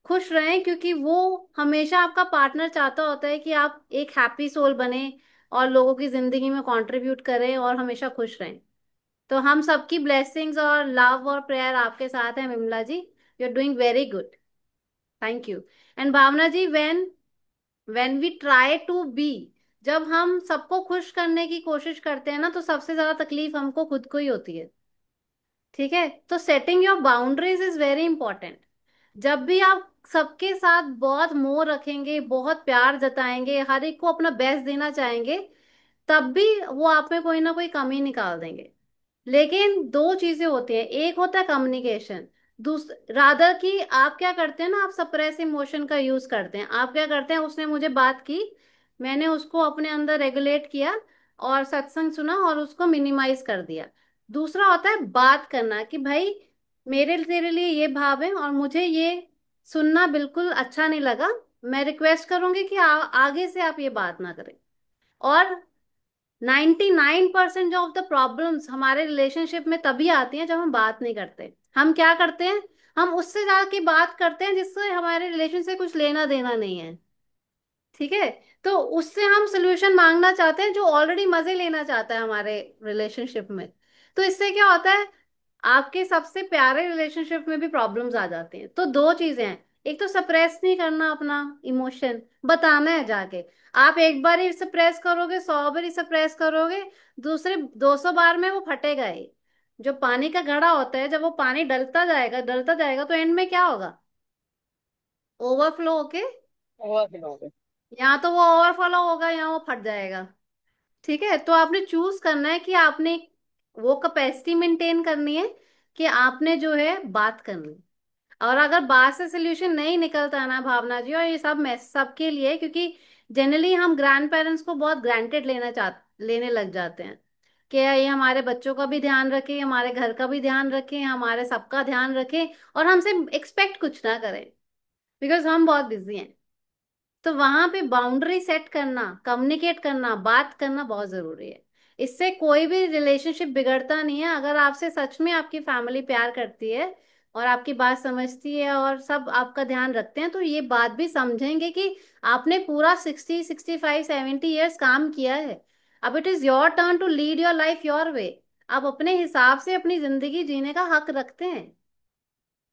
खुश रहें, क्योंकि वो हमेशा आपका पार्टनर चाहता होता है कि आप एक हैप्पी सोल बने और लोगों की जिंदगी में कंट्रीब्यूट करें और हमेशा खुश रहें। तो हम सबकी ब्लेसिंग्स और लव और प्रेयर आपके साथ है Vimla ji. You are doing very good. Thank you. And Bhavna ji, when when we try to be, जब हम सबको खुश करने की कोशिश करते हैं ना, तो सबसे ज्यादा तकलीफ हमको खुद को ही होती है। ठीक है, तो setting your boundaries is very important. जब भी आप सबके साथ बहुत मोह रखेंगे, बहुत प्यार जताएंगे, हर एक को अपना बेस्ट देना चाहेंगे, तब भी वो आप में कोई ना कोई कमी निकाल देंगे। लेकिन दो चीजें होती हैं, एक होता है कम्युनिकेशन, रादर कि आप क्या करते हैं ना, आप सप्रेस इमोशन का यूज करते हैं। आप क्या करते हैं, उसने मुझे बात की, मैंने उसको अपने अंदर रेगुलेट किया और सत्संग सुना और उसको मिनिमाइज कर दिया। दूसरा होता है बात करना कि भाई, मेरे तेरे लिए ये भाव है और मुझे ये सुनना बिल्कुल अच्छा नहीं लगा, मैं रिक्वेस्ट करूंगी कि आगे से आप ये बात ना करें। और 99% ऑफ द प्रॉब्लम्स हमारे रिलेशनशिप में तभी आती हैं जब हम बात नहीं करते। हम क्या करते हैं, हम उससे जाके बात करते हैं जिससे हमारे रिलेशन से कुछ लेना देना नहीं है। ठीक है, तो उससे हम सोल्यूशन मांगना चाहते हैं जो ऑलरेडी मजे लेना चाहता है हमारे रिलेशनशिप में। तो इससे क्या होता है, आपके सबसे प्यारे रिलेशनशिप में भी प्रॉब्लम्स आ जाती हैं। तो दो चीजें हैं, एक तो सप्रेस नहीं करना अपना इमोशन, बताना है जाके। आप एक बार ही सप्रेस करोगे, 100 बार ही सप्रेस करोगे, दूसरे 200 बार में वो फटेगा ही। जो पानी का घड़ा होता है, जब वो पानी डलता जाएगा तो एंड में क्या होगा, ओवरफ्लो होके, या तो वो ओवरफ्लो होगा या वो फट जाएगा। ठीक है, तो आपने चूज करना है कि आपने वो कैपेसिटी मेंटेन करनी है कि आपने जो है बात करनी। और अगर बात से सोल्यूशन नहीं निकलता ना भावना जी, और ये सब मैस सबके लिए, क्योंकि जनरली हम ग्रैंड पेरेंट्स को बहुत ग्रांटेड लेने लग जाते हैं कि ये हमारे बच्चों का भी ध्यान रखे, हमारे घर का भी ध्यान रखे, हमारे सबका ध्यान रखे, और हमसे एक्सपेक्ट कुछ ना करें बिकॉज हम बहुत बिजी हैं। तो वहां पे बाउंड्री सेट करना, कम्युनिकेट करना, बात करना बहुत जरूरी है। इससे कोई भी रिलेशनशिप बिगड़ता नहीं है। अगर आपसे सच में आपकी फैमिली प्यार करती है और आपकी बात समझती है और सब आपका ध्यान रखते हैं, तो ये बात भी समझेंगे कि आपने पूरा 60, 65, 70 ईयर्स काम किया है। अब it is your turn to lead your life your way. आप अपने हिसाब से अपनी जिंदगी जीने का हक रखते हैं।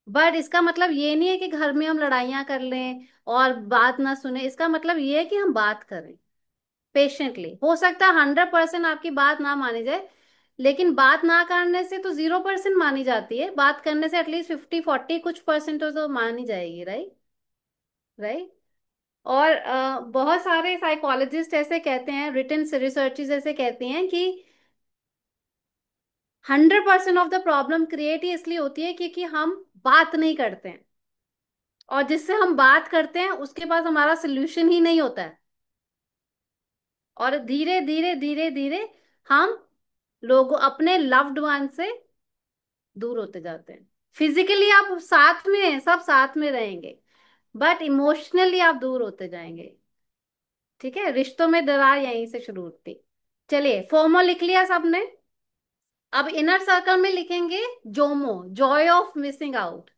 बट इसका मतलब ये नहीं है कि घर में हम लड़ाइयां कर लें और बात ना सुने। इसका मतलब ये है कि हम बात करें पेशेंटली। हो सकता है 100% आपकी बात ना मानी जाए, लेकिन बात ना करने से तो 0% मानी जाती है। बात करने से एटलीस्ट 50, 40 कुछ परसेंट तो मानी जाएगी, राइट? राइट। और बहुत सारे साइकोलॉजिस्ट ऐसे कहते हैं, रिटन रिसर्चेस ऐसे कहती हैं कि 100% ऑफ द प्रॉब्लम क्रिएट ही इसलिए होती है क्योंकि हम बात नहीं करते हैं। और जिससे हम बात करते हैं उसके पास हमारा सोल्यूशन ही नहीं होता है। और धीरे धीरे धीरे धीरे हम लोग अपने लव्ड वन से दूर होते जाते हैं। फिजिकली आप साथ में हैं, सब साथ में रहेंगे, बट इमोशनली आप दूर होते जाएंगे। ठीक है, रिश्तों में दरार यहीं से शुरू होती। चलिए, फोमो लिख लिया सबने। अब इनर सर्कल में लिखेंगे Jomo, Joy of missing out.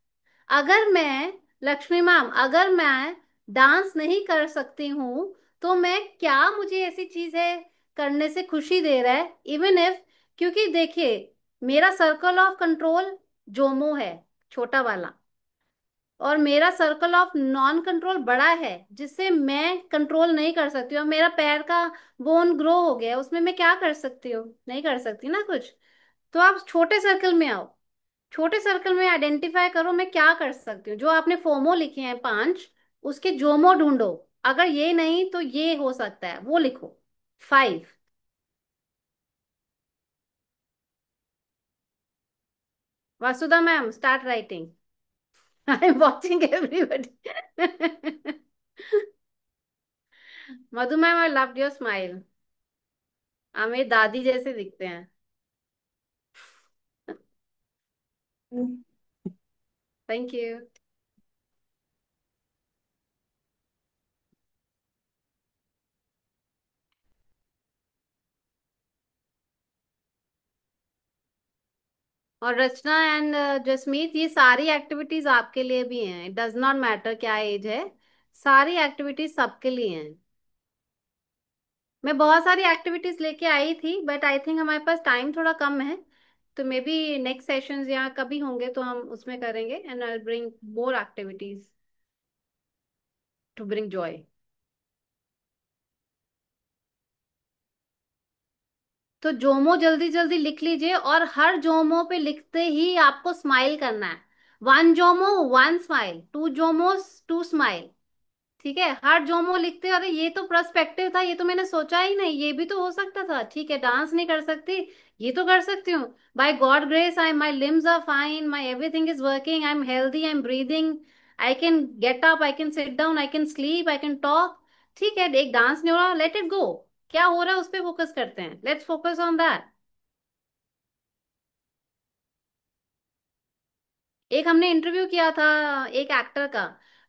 अगर मैं, लक्ष्मी मैम, अगर मैं डांस नहीं कर सकती हूँ तो मैं, क्या मुझे ऐसी चीज है करने से खुशी दे रहा है, इवन इफ, क्योंकि देखिए मेरा सर्कल ऑफ कंट्रोल जोमो है, छोटा वाला, और मेरा सर्कल ऑफ नॉन कंट्रोल बड़ा है जिससे मैं कंट्रोल नहीं कर सकती हूँ। और मेरा पैर का बोन ग्रो हो गया है, उसमें मैं क्या कर सकती हूँ? नहीं कर सकती ना कुछ। तो आप छोटे सर्कल में आओ, छोटे सर्कल में आइडेंटिफाई करो मैं क्या कर सकती हूँ। जो आपने फोमो लिखे हैं 5, उसके जोमो ढूंढो। अगर ये नहीं तो ये हो सकता है, वो लिखो 5। Vasudha ma'am, start writing. I am watching everybody. Madhu ma'am, I loved your smile. आप मेरी दादी जैसे दिखते हैं। Thank you. और रचना एंड जसमीत, ये सारी एक्टिविटीज आपके लिए भी हैं। इट डज नॉट मैटर क्या एज है, सारी एक्टिविटीज सबके लिए हैं। मैं बहुत सारी एक्टिविटीज लेके आई थी, बट आई थिंक हमारे पास टाइम थोड़ा कम है। तो मे बी नेक्स्ट सेशंस या कभी होंगे तो हम उसमें करेंगे, and I bring more activities to bring joy. तो जोमो जल्दी जल्दी लिख लीजिए, और हर जोमो पे लिखते ही आपको स्माइल करना है। 1 जोमो 1 स्माइल, 2 जोमोस 2 स्माइल। ठीक है, हर जोमो लिखते हैं, अरे ये तो पर्सपेक्टिव था, ये तो मैंने सोचा ही नहीं, ये भी तो हो सकता था। ठीक है, डांस नहीं कर सकती, ये तो कर सकती हूँ। By God grace, I my limbs are fine, my everything is working, I am healthy, I am breathing, I can get up, I can sit down, I can sleep, I can talk. ठीक है, एक dance नहीं हो रहा, let it go. क्या हो रहा है उस पर फोकस करते हैं, लेट्स फोकस ऑन दैट। एक हमने इंटरव्यू किया था एक एक्टर का,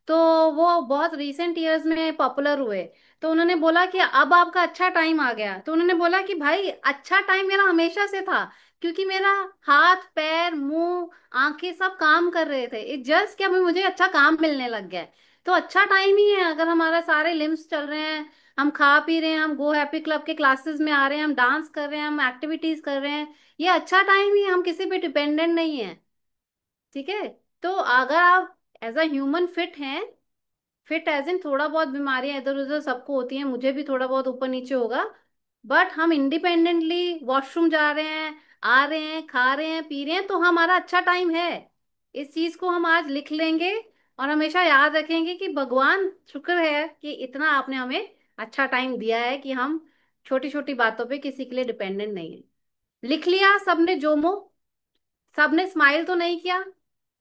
तो वो बहुत रिसेंट ईयर्स में पॉपुलर हुए। तो उन्होंने बोला कि अब आपका अच्छा टाइम आ गया। तो उन्होंने बोला कि भाई अच्छा टाइम मेरा हमेशा से था, क्योंकि मेरा हाथ पैर मुंह आंखें सब काम कर रहे थे। इट जस्ट कि अभी मुझे अच्छा काम मिलने लग गया है। तो अच्छा टाइम ही है अगर हमारा सारे लिम्स चल रहे हैं, हम खा पी रहे हैं, हम गो हैप्पी क्लब के क्लासेस में आ रहे हैं, हम डांस कर रहे हैं, हम एक्टिविटीज कर रहे हैं, ये अच्छा टाइम ही है। हम किसी पे डिपेंडेंट नहीं है। ठीक है, तो अगर आप एज अ ह्यूमन फिट हैं, फिट एज इन थोड़ा बहुत बीमारियां इधर उधर सबको होती हैं, मुझे भी थोड़ा बहुत ऊपर नीचे होगा, बट हम इंडिपेंडेंटली वॉशरूम जा रहे हैं, आ रहे हैं, खा रहे हैं, पी रहे हैं, तो हमारा अच्छा टाइम है। इस चीज को हम आज लिख लेंगे और हमेशा याद रखेंगे कि भगवान शुक्र है कि इतना आपने हमें अच्छा टाइम दिया है कि हम छोटी छोटी बातों पे किसी के लिए डिपेंडेंट नहीं है। लिख लिया सबने जोमो? सबने स्माइल तो नहीं किया?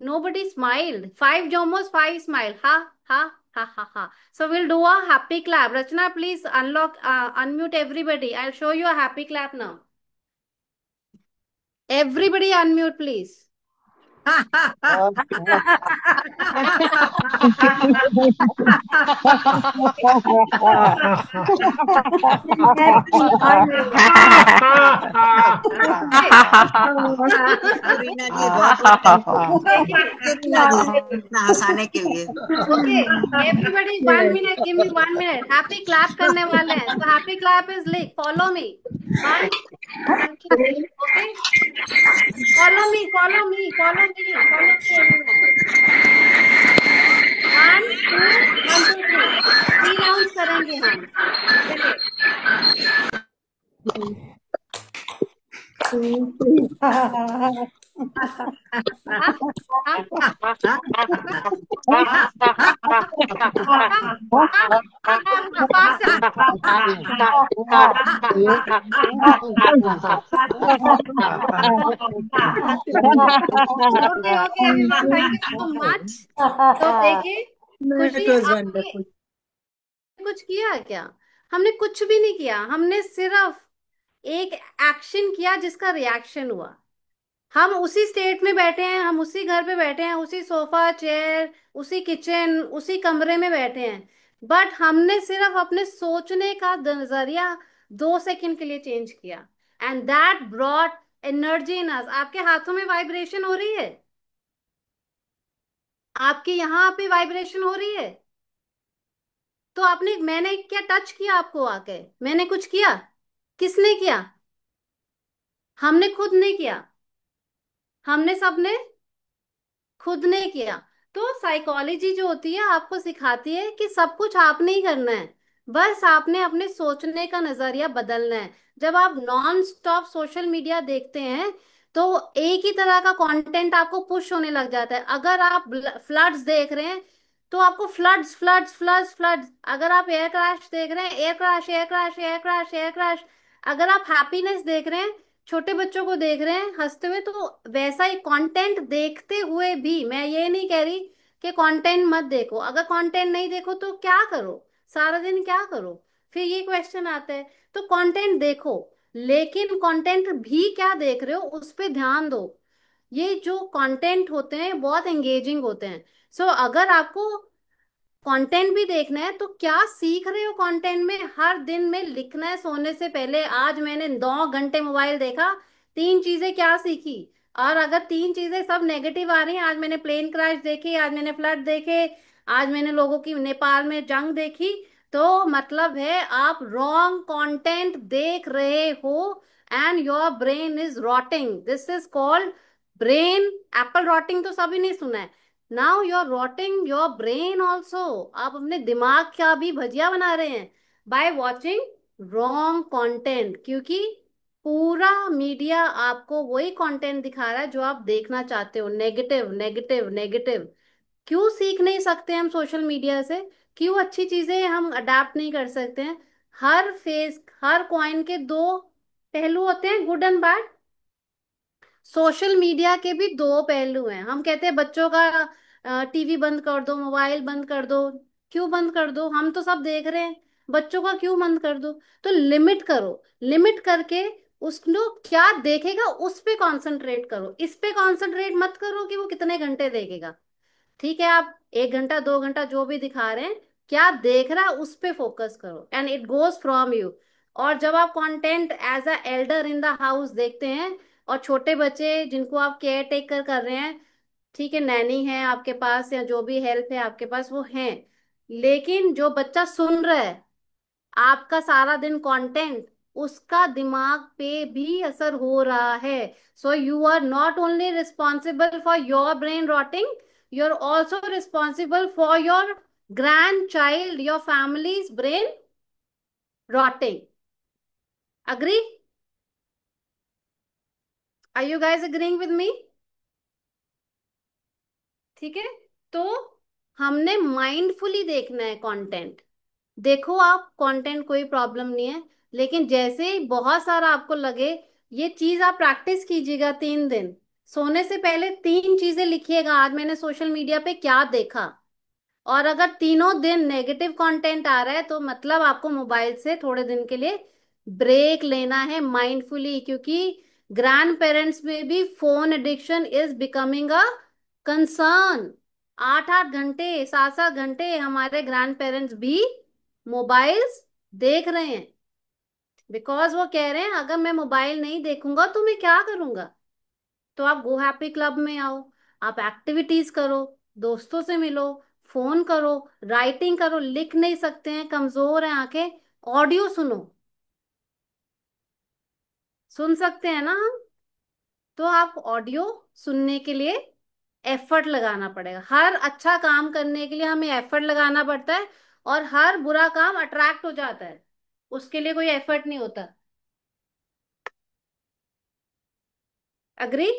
Nobody smiled. 5 jomos, 5 smile. Ha ha ha ha ha. So we'll do a happy clap. Rachna, please unmute everybody. I'll show you a happy clap now. Everybody unmute, please. Reena ji बहुत बहुत thank you Reena जी इतना हंसाने के लिए। Okay everybody 1 minute, give me 1 minute। Happy clap करने वाले हैं, तो happy clap is like follow me. 1 okay, follow me follow me follow me follow me. 1 2 1 2 3 round करेंगे हम। Okay okay everyone, thank you so much. तो देखिए खुशी, It was आपने wonderful. कुछ किया क्या? हमने कुछ भी नहीं किया, हमने सिर्फ एक एक्शन किया जिसका रिएक्शन हुआ। हम उसी स्टेट में बैठे हैं, हम उसी घर पे बैठे हैं, उसी सोफा चेयर, उसी किचन, उसी कमरे में बैठे हैं, बट हमने सिर्फ अपने सोचने का नजरिया 2 सेकंड के लिए चेंज किया, and that brought energy in us. आपके हाथों में वाइब्रेशन हो रही है? आपके यहाँ पे वाइब्रेशन हो रही है? तो आपने, मैंने क्या टच किया आपको आके? मैंने कुछ किया? किसने किया? हमने खुद नहीं किया, हमने सबने खुद ने किया। तो साइकोलॉजी जो होती है आपको सिखाती है कि सब कुछ आपने ही करना है, बस आपने अपने सोचने का नजरिया बदलना है। जब आप नॉन स्टॉप सोशल मीडिया देखते हैं तो एक ही तरह का कंटेंट आपको पुश होने लग जाता है। अगर आप फ्लड्स देख रहे हैं तो आपको फ्लड्स फ्लड्स फ्लड्स फ्लड्स। अगर आप एयर क्रैश देख रहे हैं, air crash air crash air crash air crash. अगर आप हैप्पीनेस देख रहे हैं, छोटे बच्चों को देख रहे हैं हंसते हुए, तो वैसा ही कंटेंट देखते हुए भी मैं ये नहीं कह रही कि कंटेंट मत देखो। अगर कंटेंट नहीं देखो तो क्या करो, सारा दिन क्या करो? फिर ये क्वेश्चन आता है। तो कंटेंट देखो, लेकिन कंटेंट भी क्या देख रहे हो उस पे ध्यान दो। ये जो कंटेंट होते हैं बहुत एंगेजिंग होते हैं। सो अगर आपको कंटेंट भी देखना है तो क्या सीख रहे हो कंटेंट में? हर दिन में लिखना है सोने से पहले, आज मैंने 9 घंटे मोबाइल देखा, 3 चीजें क्या सीखी? और अगर 3 चीजें सब नेगेटिव आ रही हैं, आज मैंने प्लेन क्रैश देखी, आज मैंने फ्लड देखे, आज मैंने लोगों की नेपाल में जंग देखी, तो मतलब है आप रॉन्ग कंटेंट देख रहे हो and your brain is rotting. This is called brain apple rotting. तो सभी ने सुना है। Now you are rotting your brain also. आप अपने दिमाग का भी भजिया बना रहे हैं बाय वॉचिंग रॉन्ग कंटेंट, क्योंकि पूरा मीडिया आपको वही कंटेंट दिखा रहा है जो आप देखना चाहते हो, नेगेटिव नेगेटिव नेगेटिव। क्यों सीख नहीं सकते हम सोशल मीडिया से? क्यों अच्छी चीजें हम अडेप्ट नहीं कर सकते हैं? हर फेस, हर कॉइन के दो पहलू होते हैं, good and bad. Social media के भी दो पहलू हैं। हम कहते हैं बच्चों का टीवी बंद कर दो, मोबाइल बंद कर दो। क्यों बंद कर दो? हम तो सब देख रहे हैं, बच्चों का क्यों बंद कर दो? तो लिमिट करो, लिमिट करके उसको क्या देखेगा उस पे कंसंट्रेट करो। इस पे कंसंट्रेट मत करो कि वो कितने घंटे देखेगा। ठीक है, आप 1 घंटा 2 घंटा जो भी दिखा रहे हैं, क्या देख रहा है उस पे फोकस करो, and it goes from you. और जब आप content as a elder in the house देखते हैं, और छोटे बच्चे जिनको आप केयर टेकर कर रहे हैं, ठीक है, नैनी है आपके पास या जो भी हेल्प है आपके पास वो है, लेकिन जो बच्चा सुन रहा है आपका सारा दिन कंटेंट, उसका दिमाग पे भी असर हो रहा है। So you are not only responsible for your brain rotting, you are also responsible for your grand child, your families brain rotting. Agree? Are you guys agreeing with me? ठीक है, तो हमने माइंडफुली देखना है कंटेंट। देखो आप content, कोई problem नहीं है, लेकिन जैसे ही बहुत सारा आपको लगे ये चीज आप प्रैक्टिस कीजिएगा 3 दिन। सोने से पहले 3 चीजें लिखिएगा, आज मैंने सोशल मीडिया पे क्या देखा। और अगर तीनों दिन नेगेटिव कंटेंट आ रहा है तो मतलब आपको मोबाइल से थोड़े दिन के लिए ब्रेक लेना है माइंडफुली, क्योंकि ग्रैंड पेरेंट्स में भी phone addiction is becoming a concern. 8-8 घंटे, 7-7 घंटे हमारे ग्रैंड पेरेंट्स भी मोबाइल्स देख रहे हैं, बिकॉज वो कह रहे हैं अगर मैं मोबाइल नहीं देखूंगा तो मैं क्या करूंगा। तो आप गो हैप्पी क्लब में आओ, आप एक्टिविटीज करो, दोस्तों से मिलो, फोन करो, राइटिंग करो। लिख नहीं सकते हैं, कमजोर हैं आंखें, ऑडियो सुनो। सुन सकते हैं ना हम? तो आप ऑडियो सुनने के लिए एफर्ट लगाना पड़ेगा। हर अच्छा काम करने के लिए हमें एफर्ट लगाना पड़ता है, और हर बुरा काम अट्रैक्ट हो जाता है, उसके लिए कोई एफर्ट नहीं होता। Agree?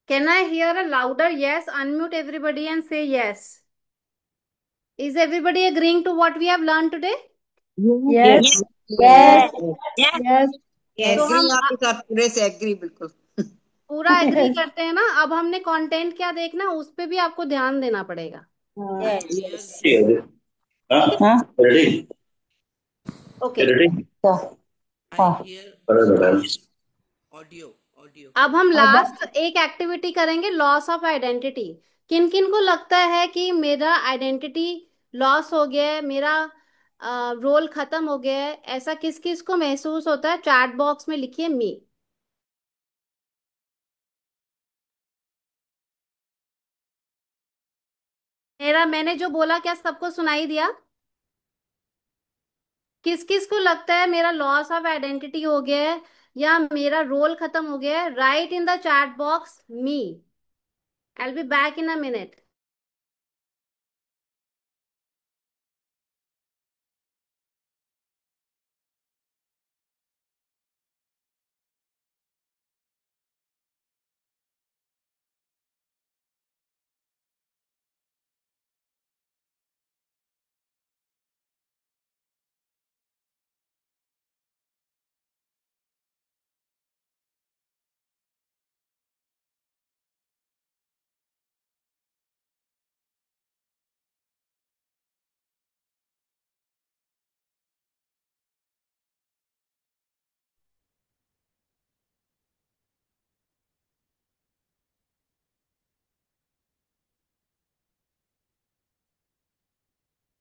Can I hear a louder yes? Unmute everybody and say yes. Is everybody agreeing to what we have learned today? Yes. Yes. Yes. Yes, yes. तो एग्री, हम आपके साथ पूरे से एग्री, बिल्कुल। पूरा एग्री करते हैं ना? अब हमने कंटेंट क्या देखना उस पे भी आपको ध्यान देना पड़ेगा। Yes. यस। ठीक है? हाँ। रेडी? ओके। रेडी? हाँ। अब हम अब लास्ट एक एक्टिविटी करेंगे, लॉस ऑफ आइडेंटिटी। किन किन को लगता है कि मेरा आइडेंटिटी लॉस हो गया है, मेरा रोल खत्म हो गया है? ऐसा किस किस को महसूस होता है? चैट बॉक्स में लिखिए मी। मैंने जो बोला क्या सबको सुनाई दिया? किस किस को लगता है मेरा लॉस ऑफ आइडेंटिटी हो गया है या मेरा रोल खत्म हो गया है? Right in the chat box me. I will be back in a minute.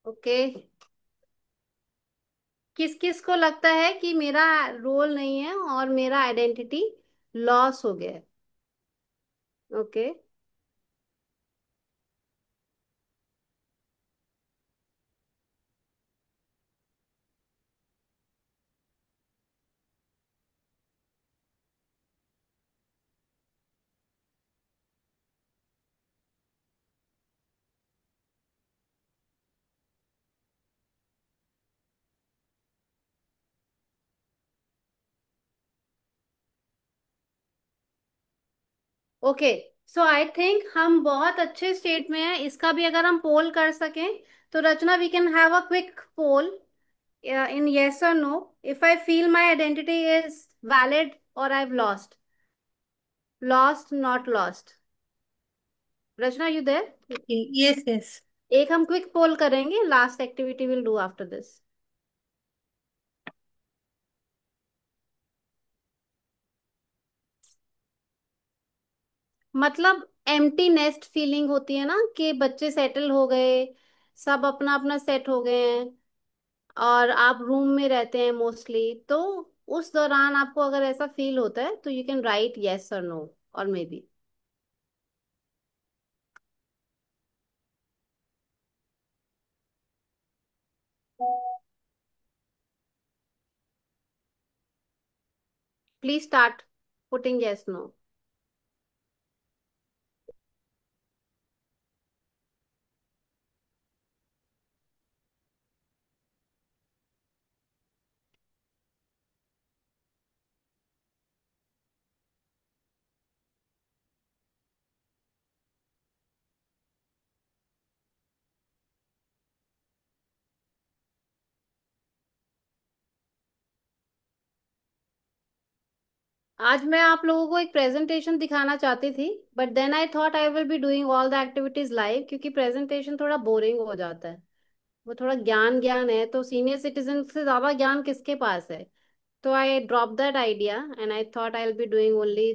Okay. किस किस को लगता है कि मेरा रोल नहीं है और मेरा आइडेंटिटी लॉस हो गया है? Okay. Okay. So I think हम बहुत अच्छे स्टेट में हैं। इसका भी अगर हम पोल कर सकें तो Rachna, we can have a quick poll in yes or no. If I feel my identity is valid or I've lost. Lost, not lost. Rachna, you there? Okay, yes, yes. एक हम क्विक पोल करेंगे, last activity will do after this. मतलब empty nest feeling होती है ना, कि बच्चे settle हो गए, सब अपना अपना सेट हो गए हैं, और आप रूम में रहते हैं मोस्टली, तो उस दौरान आपको अगर ऐसा फील होता है तो यू कैन राइट येस और नो और maybe. Please start putting yes no. आज मैं आप लोगों को एक प्रेजेंटेशन दिखाना चाहती थी, but then I thought I will be doing all the activities live, क्योंकि प्रेजेंटेशन थोड़ा बोरिंग हो जाता है। वो थोड़ा ज्ञान ज्ञान है, तो सीनियर सिटीजन से ज्यादा ज्ञान किसके पास है। तो I drop that idea and I thought I will be doing only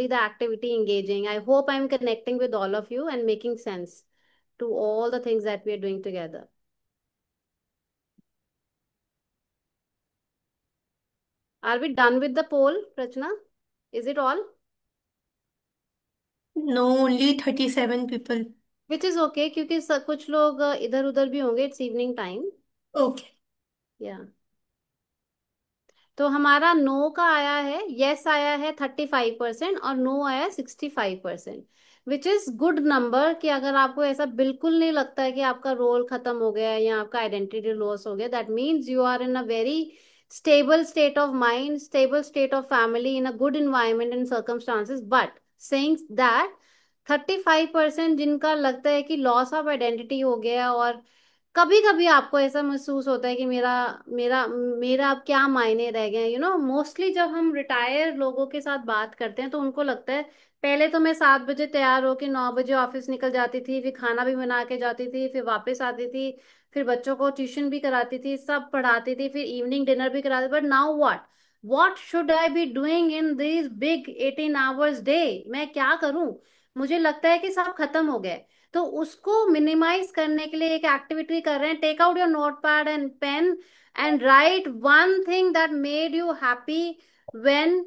the activity engaging. I hope I'm connecting with all of you and making sense to all the things that we are doing together. Are we done with the poll, Rachna? Is it all? No, only 37 people. Which is okay, क्योंकि कुछ लोग इधर उधर भी होंगे, it's evening time. Okay. या तो हमारा नो का आया है, यस आया है 35% और नो आया 65%, विच इज गुड नंबर। कि अगर आपको ऐसा बिल्कुल नहीं लगता है कि आपका रोल खत्म हो गया है या आपका आइडेंटिटी लॉस हो गया, that means you are in a very stable state of mind, stable state of family, in a good environment and circumstances. But saying that 35% जिनका लगता है कि लॉस ऑफ आइडेंटिटी हो गया, और कभी कभी आपको ऐसा महसूस होता है कि मेरा मेरा मेरा अब क्या मायने रह गए, मोस्टली जब हम रिटायर लोगों के साथ बात करते हैं तो उनको लगता है पहले तो मैं 7 बजे तैयार होके 9 बजे ऑफिस निकल जाती थी, फिर खाना भी बना के जाती थी, फिर वापस आती थी, फिर बच्चों को ट्यूशन भी कराती थी, सब पढ़ाती थी, फिर इवनिंग डिनर भी कराती। But now what should I be doing in this big 18 hours day? मैं क्या करूं? मुझे लगता है कि सब खत्म हो गए। तो उसको मिनिमाइज करने के लिए एक एक्टिविटी कर रहे हैं। Take out your note pad and pen and write one thing that made you happy when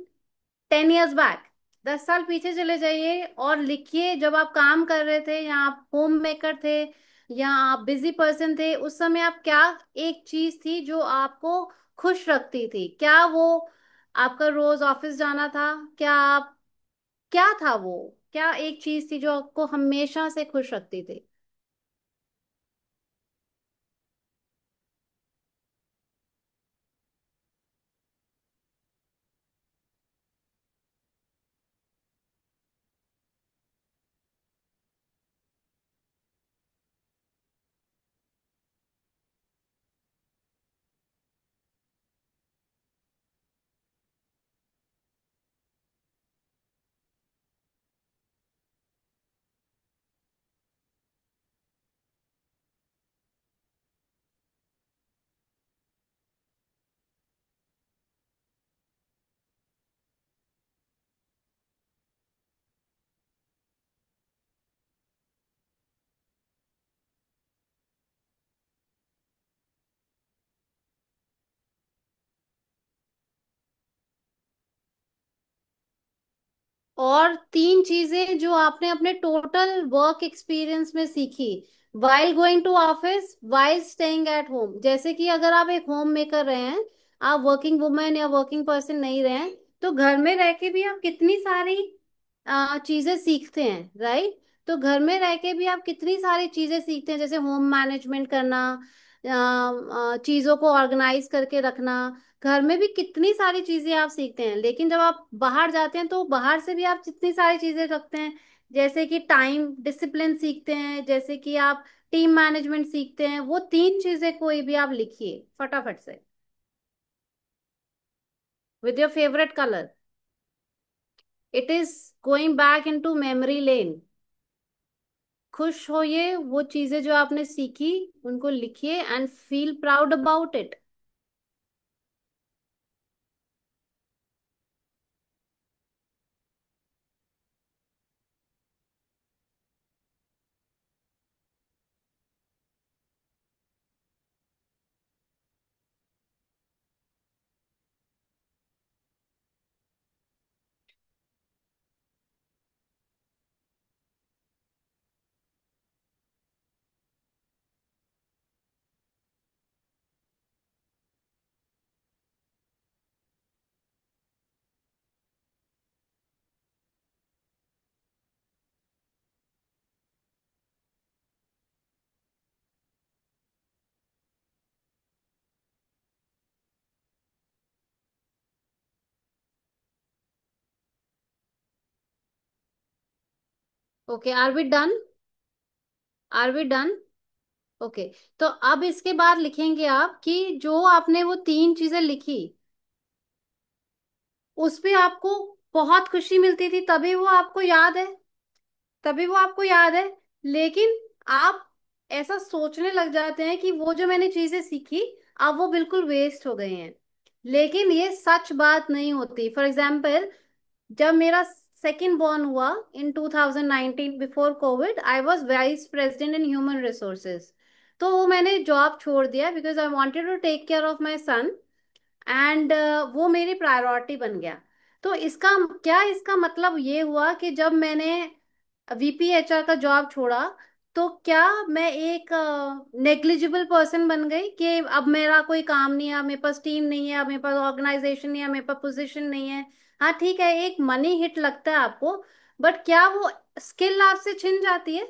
10 years back. 10 साल पीछे चले जाइए और लिखिए, जब आप काम कर रहे थे या आप होम मेकर थे या आप बिजी पर्सन थे, उस समय आप क्या एक चीज थी जो आपको खुश रखती थी? क्या वो आपका रोज ऑफिस जाना था? क्या था वो? क्या एक चीज थी जो आपको हमेशा से खुश रखती थी? और 3 चीजें जो आपने अपने टोटल वर्क एक्सपीरियंस में सीखी, while going to office, while staying at home. जैसे कि अगर आप एक होम मेकर रहे हैं, आप वर्किंग वुमेन या वर्किंग पर्सन नहीं रहे हैं, तो घर में रह के भी आप कितनी सारी चीजें सीखते हैं, राइट? तो घर में रह के भी आप कितनी सारी चीजें सीखते हैं, जैसे होम मैनेजमेंट करना, चीजों को ऑर्गेनाइज करके रखना। घर में भी कितनी सारी चीजें आप सीखते हैं, लेकिन जब आप बाहर जाते हैं तो बाहर से भी आप कितनी सारी चीजें रखते हैं, जैसे कि टाइम डिसिप्लिन सीखते हैं, जैसे कि आप टीम मैनेजमेंट सीखते हैं। वो 3 चीजें कोई भी आप लिखिए फटाफट से, with your favourite colour. It is going back into memory lane. खुश होइए, वो चीजें जो आपने सीखी उनको लिखिए and feel proud about it. Okay, are we done? Are we done? Okay. तो अब इसके बाद लिखेंगे आप कि जो आपने वो 3 चीजें लिखी, उस पे आपको बहुत खुशी मिलती थी, तभी वो आपको याद है, तभी वो आपको याद है। लेकिन आप ऐसा सोचने लग जाते हैं कि वो जो मैंने चीजें सीखी अब वो बिल्कुल वेस्ट हो गई हैं। लेकिन ये सच बात नहीं होती। फॉर एग्जाम्पल, जब मेरा सेकंड बॉर्न हुआ in 2019 before covid, I was vice president in human resources. तो वो मैंने जॉब छोड़ दिया because I wanted to take care of my son, and वो मेरी प्रायोरिटी बन गया। तो इसका क्या, इसका मतलब ये हुआ कि जब मैंने VP HR का जॉब छोड़ा, तो क्या मैं एक नेग्लिजिबल पर्सन बन गई कि अब मेरा कोई काम नहीं है, अब मेरे पास टीम नहीं है, अब मेरे पास ऑर्गेनाइजेशन नहीं है, मेरे पास पोजीशन नहीं है। हाँ ठीक है, एक मनी हिट लगता है आपको, बट क्या वो स्किल आपसे छिन जाती है?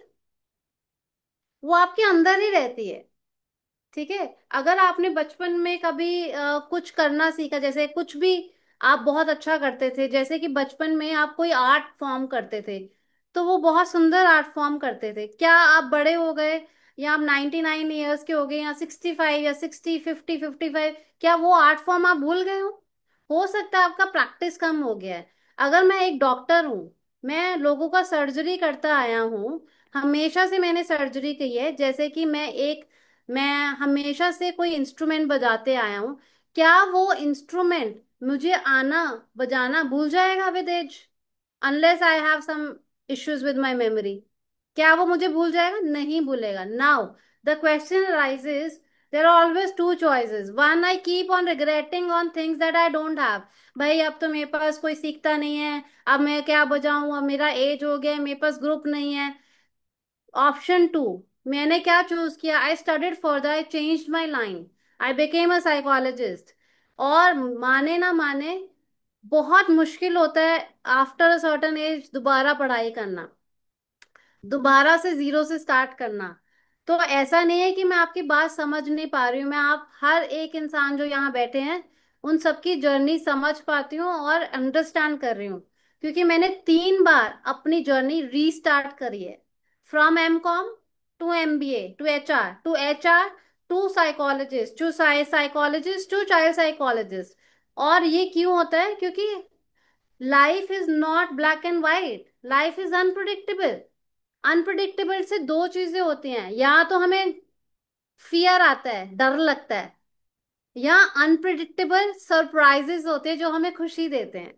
वो आपके अंदर ही रहती है। ठीक है, अगर आपने बचपन में कभी कुछ करना सीखा, जैसे कुछ भी आप बहुत अच्छा करते थे, जैसे कि बचपन में आप कोई आर्ट फॉर्म करते थे, तो वो बहुत सुंदर आर्ट फॉर्म करते थे। क्या आप बड़े हो गए, या आप 99 ईयर्स के हो गए, या 65, या 60, 50, 55, क्या वो आर्ट फॉर्म आप भूल गए हो सकता है आपका प्रैक्टिस कम हो गया है। अगर मैं एक डॉक्टर हूँ, मैं लोगों का सर्जरी करता आया हूँ, हमेशा से मैंने सर्जरी की है, जैसे कि मैं हमेशा से कोई इंस्ट्रूमेंट बजाते आया हूं, क्या वो इंस्ट्रूमेंट मुझे आना बजाना भूल जाएगा with age? Unless I have some issues with my memory, क्या वो मुझे भूल जाएगा? नहीं भूलेगा। Now the question arises, there are always two choices. One, I keep on regretting on things that I don't have. भाई अब तो मेरे पास कोई सीखता नहीं है, अब मैं क्या बजाऊं, अब मेरा एज हो गया, मेरे पास ग्रुप नहीं है। ऑप्शन टू, मैंने क्या चूज किया? I studied further, I changed my line, I became a psychologist. और माने ना माने, बहुत मुश्किल होता है आफ्टर अ सर्टन एज दोबारा पढ़ाई करना, दोबारा से जीरो से स्टार्ट करना। तो ऐसा नहीं है कि मैं आपकी बात समझ नहीं पा रही हूँ, मैं आप हर एक इंसान जो यहाँ बैठे हैं उन सबकी जर्नी समझ पाती हूँ और अंडरस्टैंड कर रही हूँ, क्योंकि मैंने 3 बार अपनी जर्नी रीस्टार्ट करी है। From MCOM to MBA to HR to psychologist, to psychologist to child psychologist. और ये क्यों होता है? क्योंकि life is not black and white, life is unpredictable. Unpredictable से दो चीजें होती हैं, या तो हमें फियर आता है, डर लगता है, या अनप्रिडिक्टेबल सरप्राइजेस होते हैं जो हमें खुशी देते हैं।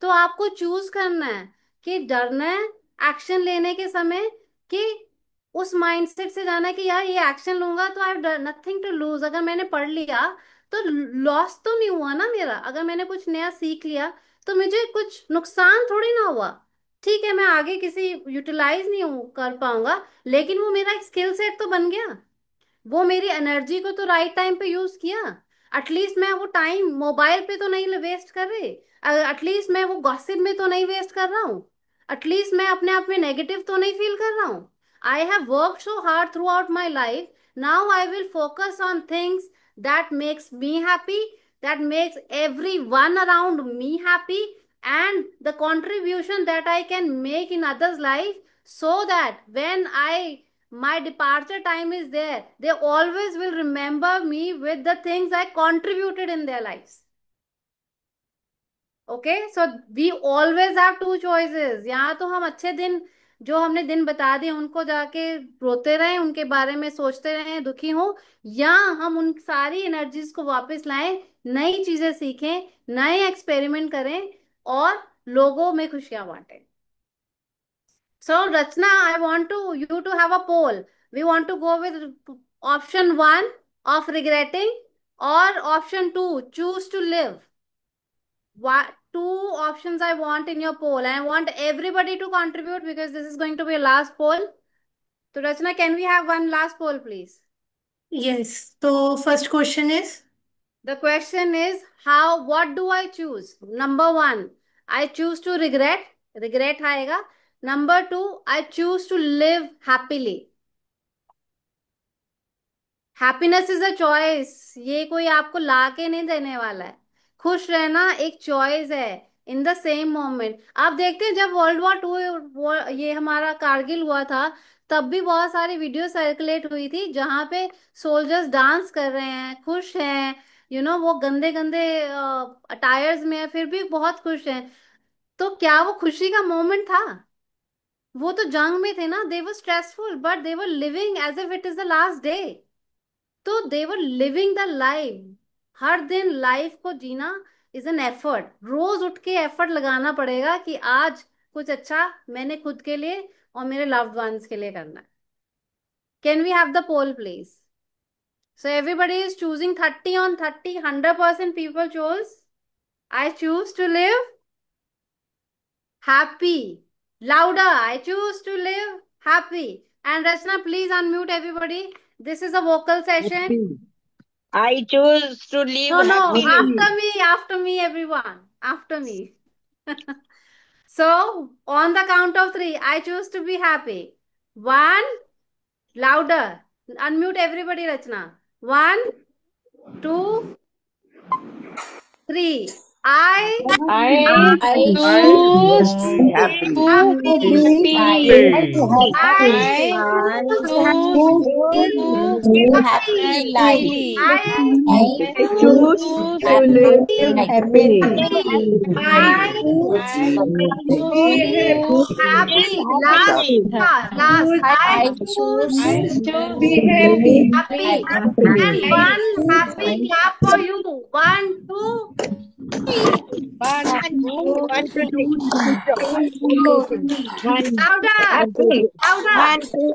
तो आपको चूज करना है कि डरना है एक्शन लेने के समय, कि उस माइंडसेट से जाना है कि यार ये एक्शन लूंगा तो I have nothing to lose, अगर मैंने पढ़ लिया तो लॉस तो नहीं हुआ ना मेरा, अगर मैंने कुछ नया सीख लिया तो मुझे कुछ नुकसान थोड़ी ना हुआ। ठीक है, मैं आगे किसी यूटिलाइज नहीं कर पाऊंगा, लेकिन वो मेरा एक स्किल सेट तो बन गया, वो मेरी एनर्जी को तो राइट टाइम पे यूज किया। एटलीस्ट मैं वो टाइम मोबाइल पे तो नहीं वेस्ट कर रही, एटलीस्ट मैं वो गॉसिप में तो नहीं वेस्ट कर रहा हूँ, एटलीस्ट मैं अपने आप में नेगेटिव तो नहीं फील कर रहा हूँ। I have work so hard through out my life, now I will focus on things that makes me happy, that makes everyone around me happy, and the contribution that I can make in others life, so that when I my departure time is there, they always will remember me with the things I contributed in their lives. Okay, so we always have two choices. यहाँ तो हम अच्छे दिन, जो हमने दिन बता दिए उनको जाके रोते रहें, उनके बारे में सोचते रहें, दुखी हो, या हम उन सारी एनर्जीज को वापस लाएं, नई चीजें सीखें, नए एक्सपेरिमेंट करें और लोगों में खुशियां बांटें। So, Rachna, I want to you to have a poll. We want to go with option one of regretting, or option two, choose to live. What two options I want in your poll? I want everybody to contribute because this is going to be a last poll. So, Rachna, can we have one last poll, please? Yes. So first question is, The question is, how, what do I choose? Number one, I choose to regret. Regret आएगा. Number two, I choose to live happily. Happiness is a choice, ये कोई आपको ला के नहीं देने वाला है। खुश रहना एक चॉइस है इन द सेम मोमेंट। आप देखते हैं जब World War II ये हमारा कारगिल हुआ था, तब भी बहुत सारी वीडियो सर्कुलेट हुई थी जहां पे सोल्जर्स डांस कर रहे हैं, खुश हैं, वो गंदे गंदे अटायर्स में है, फिर भी बहुत खुश हैं। तो क्या वो खुशी का मोमेंट था? वो तो जंग में थे ना, they were stressful but they were living as if it is the last day. तो they were living the life. हर दिन लाइफ को जीना इज एन एफर्ट। रोज उठ के एफर्ट लगाना पड़ेगा कि आज कुछ अच्छा मैंने खुद के लिए और मेरे लव्ड वंस के लिए करना है। Can we have the poll please? So everybody is choosing 30 on 30. 100% people chose. I choose to live happy. Louder. I choose to live happy. And Rachna, please unmute everybody. This is a vocal session. Happy. I choose to live No, no. happily. After me, everyone. After me. So, on the count of three, I choose to be happy. One, louder. Unmute everybody, Rachna. One, two, three. I I I choose choose to happy. be happy. I I choose choose to to be be happy. happy. I I I choose choose choose to to live to be be happily. happy. happy. I I choose be to happy. be Last, last. I choose I choose Be happy. happy. And happy. one happy clap for you. One, two, three. One, two, One, two, three. One, Louder, happy. louder. One, two,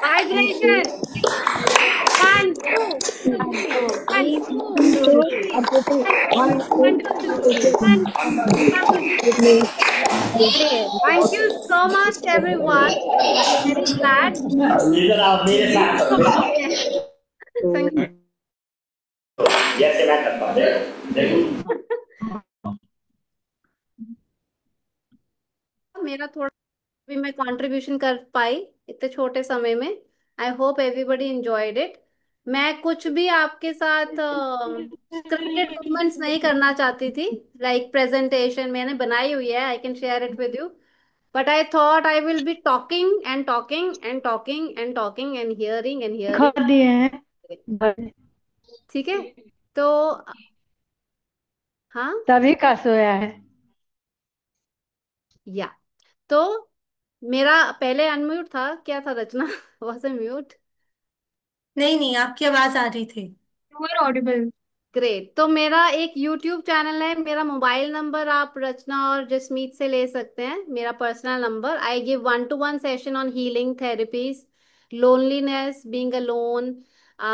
Vibration. One, two, one, two, three. one, One, two, three. One, one, two, three. Thank you so much, everyone. I'm very glad. Thank you. मेरा थोड़ा भी मैं contribution कर पाई इतने छोटे समय में। I hope everybody enjoyed it. मैं कुछ भी आपके साथ स्क्रिप्टेड मूवमेंट्स नहीं करना चाहती थी। लाइक प्रेजेंटेशन मैंने बनाई हुई है, I can share it with you. But I thought I will be talking and talking and talking and talking and hearing and खा हियरिंग। दिए हैं ठीक है। तो हाँ, तभी का सोया है। या तो मेरा पहले अनम्यूट था क्या था रचना? Was mute? नहीं नहीं, आपकी आवाज आ रही थी। You are audible. ग्रेट। तो मेरा एक यूट्यूब चैनल है। मेरा मोबाइल नंबर आप रचना और जसमीत से ले सकते हैं, मेरा personal number. I give 1-to-1 session on healing therapies, loneliness, being alone,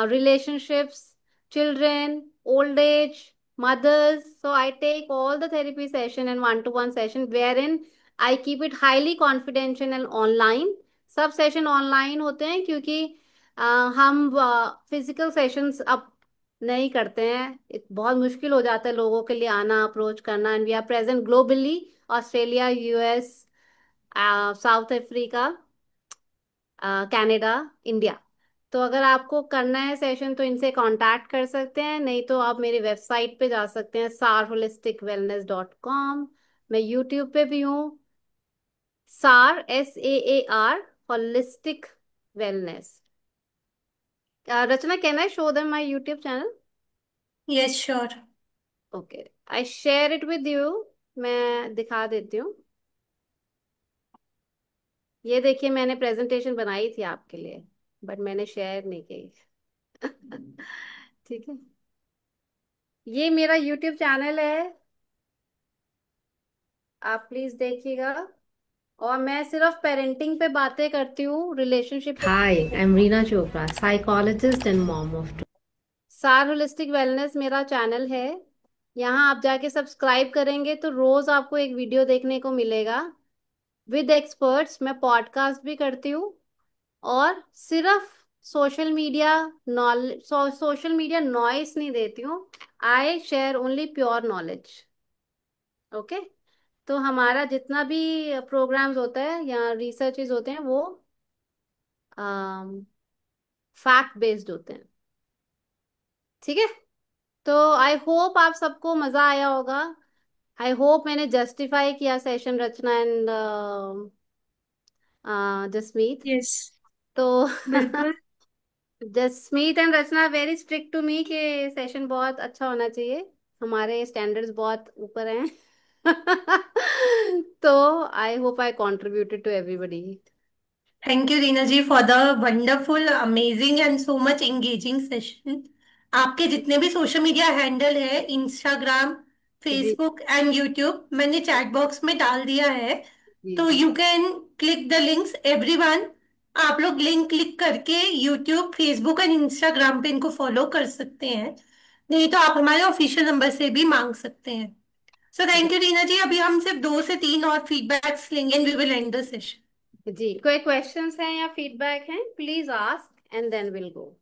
relationships, children, old age, mothers. So I take all the therapy session and 1-to-1 session wherein I keep it highly confidential and online. सब session online होते हैं क्योंकि हम physical sessions अब नहीं करते हैं। बहुत मुश्किल हो जाता है लोगों के लिए आना, अप्रोच करना। And we are present globally, Australia, US, South Africa, Canada, India. तो अगर आपको करना है सेशन तो इनसे कांटेक्ट कर सकते हैं, नहीं तो आप मेरी वेबसाइट पे जा सकते हैं sarholisticwellness.com। मैं यूट्यूब पे भी हूँ, Saar SAAR holistic wellness. Rachna, can I show them my YouTube channel? Yes sure. Okay, I share it with you. मैं दिखा देती हूँ। ये देखिए, मैंने प्रेजेंटेशन बनाई थी आपके लिए बट मैंने शेयर नहीं की। ठीक है, ये मेरा यूट्यूब चैनल है, आप प्लीज देखिएगा। और मैं सिर्फ पेरेंटिंग पे बातें करती हूँ, relationship. Hi, I am Reena Chopra, psychologist and mom of two. Saar holistic wellness मेरा चैनल है। यहाँ आप जाके सब्सक्राइब करेंगे तो रोज आपको एक वीडियो देखने को मिलेगा विद एक्सपर्ट्स। मैं पॉडकास्ट भी करती हूँ और सिर्फ social media knowledge, social media noise नहीं देती हूँ। I share only pure knowledge. Okay. तो हमारा जितना भी प्रोग्राम्स होता है या रिसर्चेज होते हैं वो फैक्ट बेस्ड होते हैं। ठीक है। तो आई होप आप सबको मजा आया होगा। आई होप मैंने जस्टिफाई किया session, Rachna and Jasmeet. Yes, तो बिल्कुल। Jasmeet and Rachna very strict to me कि सेशन बहुत अच्छा होना चाहिए, हमारे स्टैंडर्ड्स बहुत ऊपर हैं। तो I hope I contributed to everybody. Thank you Reena ji for the wonderful amazing and so much engaging session. आपके जितने भी सोशल मीडिया हैंडल है, इंस्टाग्राम, जी फेसबुक एंड यूट्यूब, मैंने चैट बॉक्स में डाल दिया है। जी तो जी। You can click the links everyone. आप लोग लिंक क्लिक करके यूट्यूब, फेसबुक एंड इंस्टाग्राम पे इनको फॉलो कर सकते हैं। नहीं तो आप हमारे ऑफिशियल नंबर से भी मांग सकते हैं। So thank you Reena ji. अभी हम सिर्फ 2 से 3 और फीडबैक्स लेंगे and we will end the session. जी कोई क्वेश्चंस हैं या फीडबैक हैं, please ask and then will go.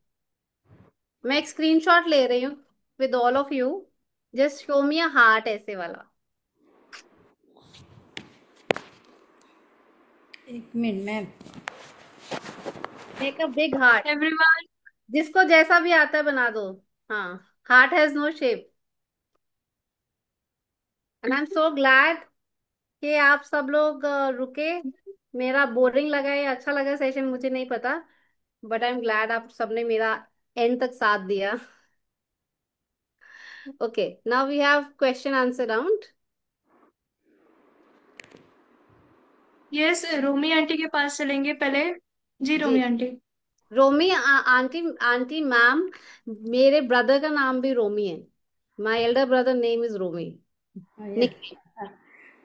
मैं एक स्क्रीनशॉट ले रही हूँ with all of you. Just show me a heart ऐसे वाला। एक minute ma'am. Make a big heart. Everyone. जिसको जैसा भी आता है बना दो। हाँ, heart has no shape. And I am so glad कि आप सब लोग रुके। मेरा बोरिंग लगा या अच्छा लगा सेशन मुझे नहीं पता, बट आई एम ग्लैड आप सबने मेरा एंड तक साथ दिया। Okay, now we have question answer round. Yes, Romi aunty के पास चलेंगे पहले। जी जी Romi aunty. Romi aunty, aunty ma'am, मेरे ब्रदर का नाम भी रोमी है। My elder brother name is Romi. Nick.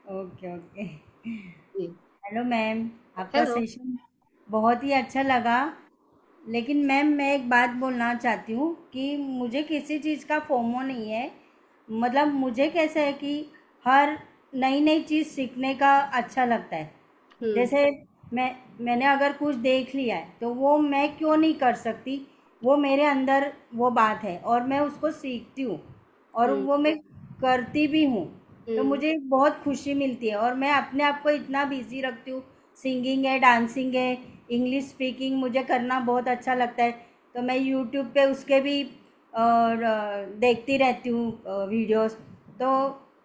Okay okay. जी। हेलो मैम, आपका हेलो। सेशन बहुत ही अच्छा लगा। लेकिन मैम मैं एक बात बोलना चाहती हूँ कि मुझे किसी चीज़ का फोमो नहीं है। मतलब मुझे कैसा है कि हर नई नई चीज़ सीखने का अच्छा लगता है। हम्म जैसे मैंने अगर कुछ देख लिया है तो वो मैं क्यों नहीं कर सकती। वो मेरे अंदर वो बात है और मैं उसको सीखती हूँ और हम्म वो मैं करती भी हूँ। तो हम्म मुझे बहुत खुशी मिलती है और मैं अपने आप को इतना बिजी रखती हूँ। सिंगिंग है, डांसिंग है, इंग्लिश स्पीकिंग मुझे करना बहुत अच्छा लगता है। तो मैं यूट्यूब पे उसके भी देखती रहती हूँ वीडियोस। तो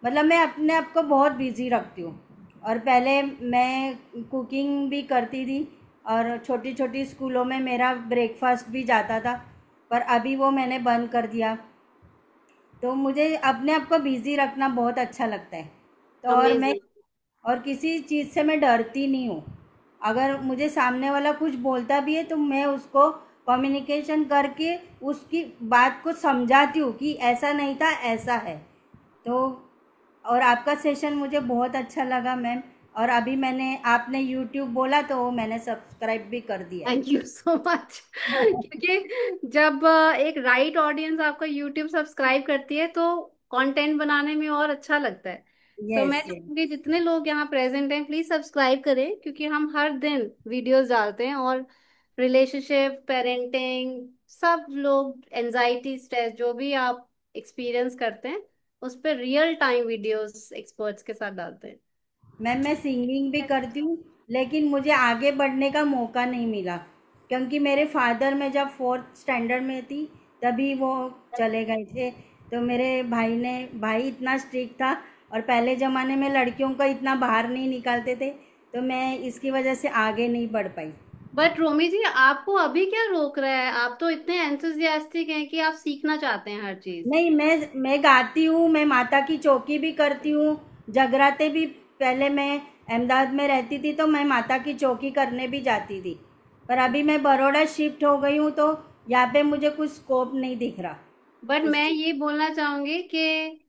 मतलब मैं अपने आप को बहुत बिजी रखती हूँ। और पहले मैं कुकिंग भी करती थी और छोटी छोटी स्कूलों में मेरा ब्रेकफास्ट भी जाता था, पर अभी वो मैंने बंद कर दिया। तो मुझे अपने आप को बिजी रखना बहुत अच्छा लगता है। तो अमेजिंग। और किसी चीज़ से मैं डरती नहीं हूँ। अगर मुझे सामने वाला कुछ बोलता भी है तो मैं उसको कम्युनिकेशन करके उसकी बात को समझाती हूँ कि ऐसा नहीं था, ऐसा है। तो और आपका सेशन मुझे बहुत अच्छा लगा मैम। और अभी मैंने आपने यूट्यूब बोला तो मैंने सब्सक्राइब भी कर दिया है। Thank you so much. क्योंकि जब एक राइट ऑडियंस आपका यूट्यूब सब्सक्राइब करती है तो कंटेंट बनाने में और अच्छा लगता है। तो मैं यस यस। चाहूंगी जितने लोग यहाँ प्रेजेंट हैं प्लीज सब्सक्राइब करें, क्योंकि हम हर दिन वीडियोस डालते हैं और रिलेशनशिप, पेरेंटिंग, सब लोग, एनजाइटी, स्ट्रेस, जो भी आप एक्सपीरियंस करते हैं उस पर रियल टाइम वीडियोस एक्सपर्ट्स के साथ डालते हैं। मैम मैं सिंगिंग भी करती हूँ लेकिन मुझे आगे बढ़ने का मौका नहीं मिला क्योंकि मेरे फादर, मैं जब 4th स्टैंडर्ड में थी तभी वो चले गए थे। तो मेरे भाई इतना स्ट्रिक्ट था और पहले ज़माने में लड़कियों को इतना बाहर नहीं निकालते थे। तो मैं इसकी वजह से आगे नहीं बढ़ पाई। बट रोमी जी, आपको अभी क्या रोक रहा है? आप तो इतने एंथुजियास्टिक हैं कि आप सीखना चाहते हैं हर चीज। नहीं, मैं गाती हूँ, मैं माता की चौकी भी करती हूँ, जगराते भी। पहले मैं अहमदाबाद में रहती थी तो मैं माता की चौकी करने भी जाती थी, पर अभी मैं बड़ौदा शिफ्ट हो गई हूँ तो यहाँ पे मुझे कुछ स्कोप नहीं दिख रहा बट उस मैं चीज। ये बोलना चाहूंगी कि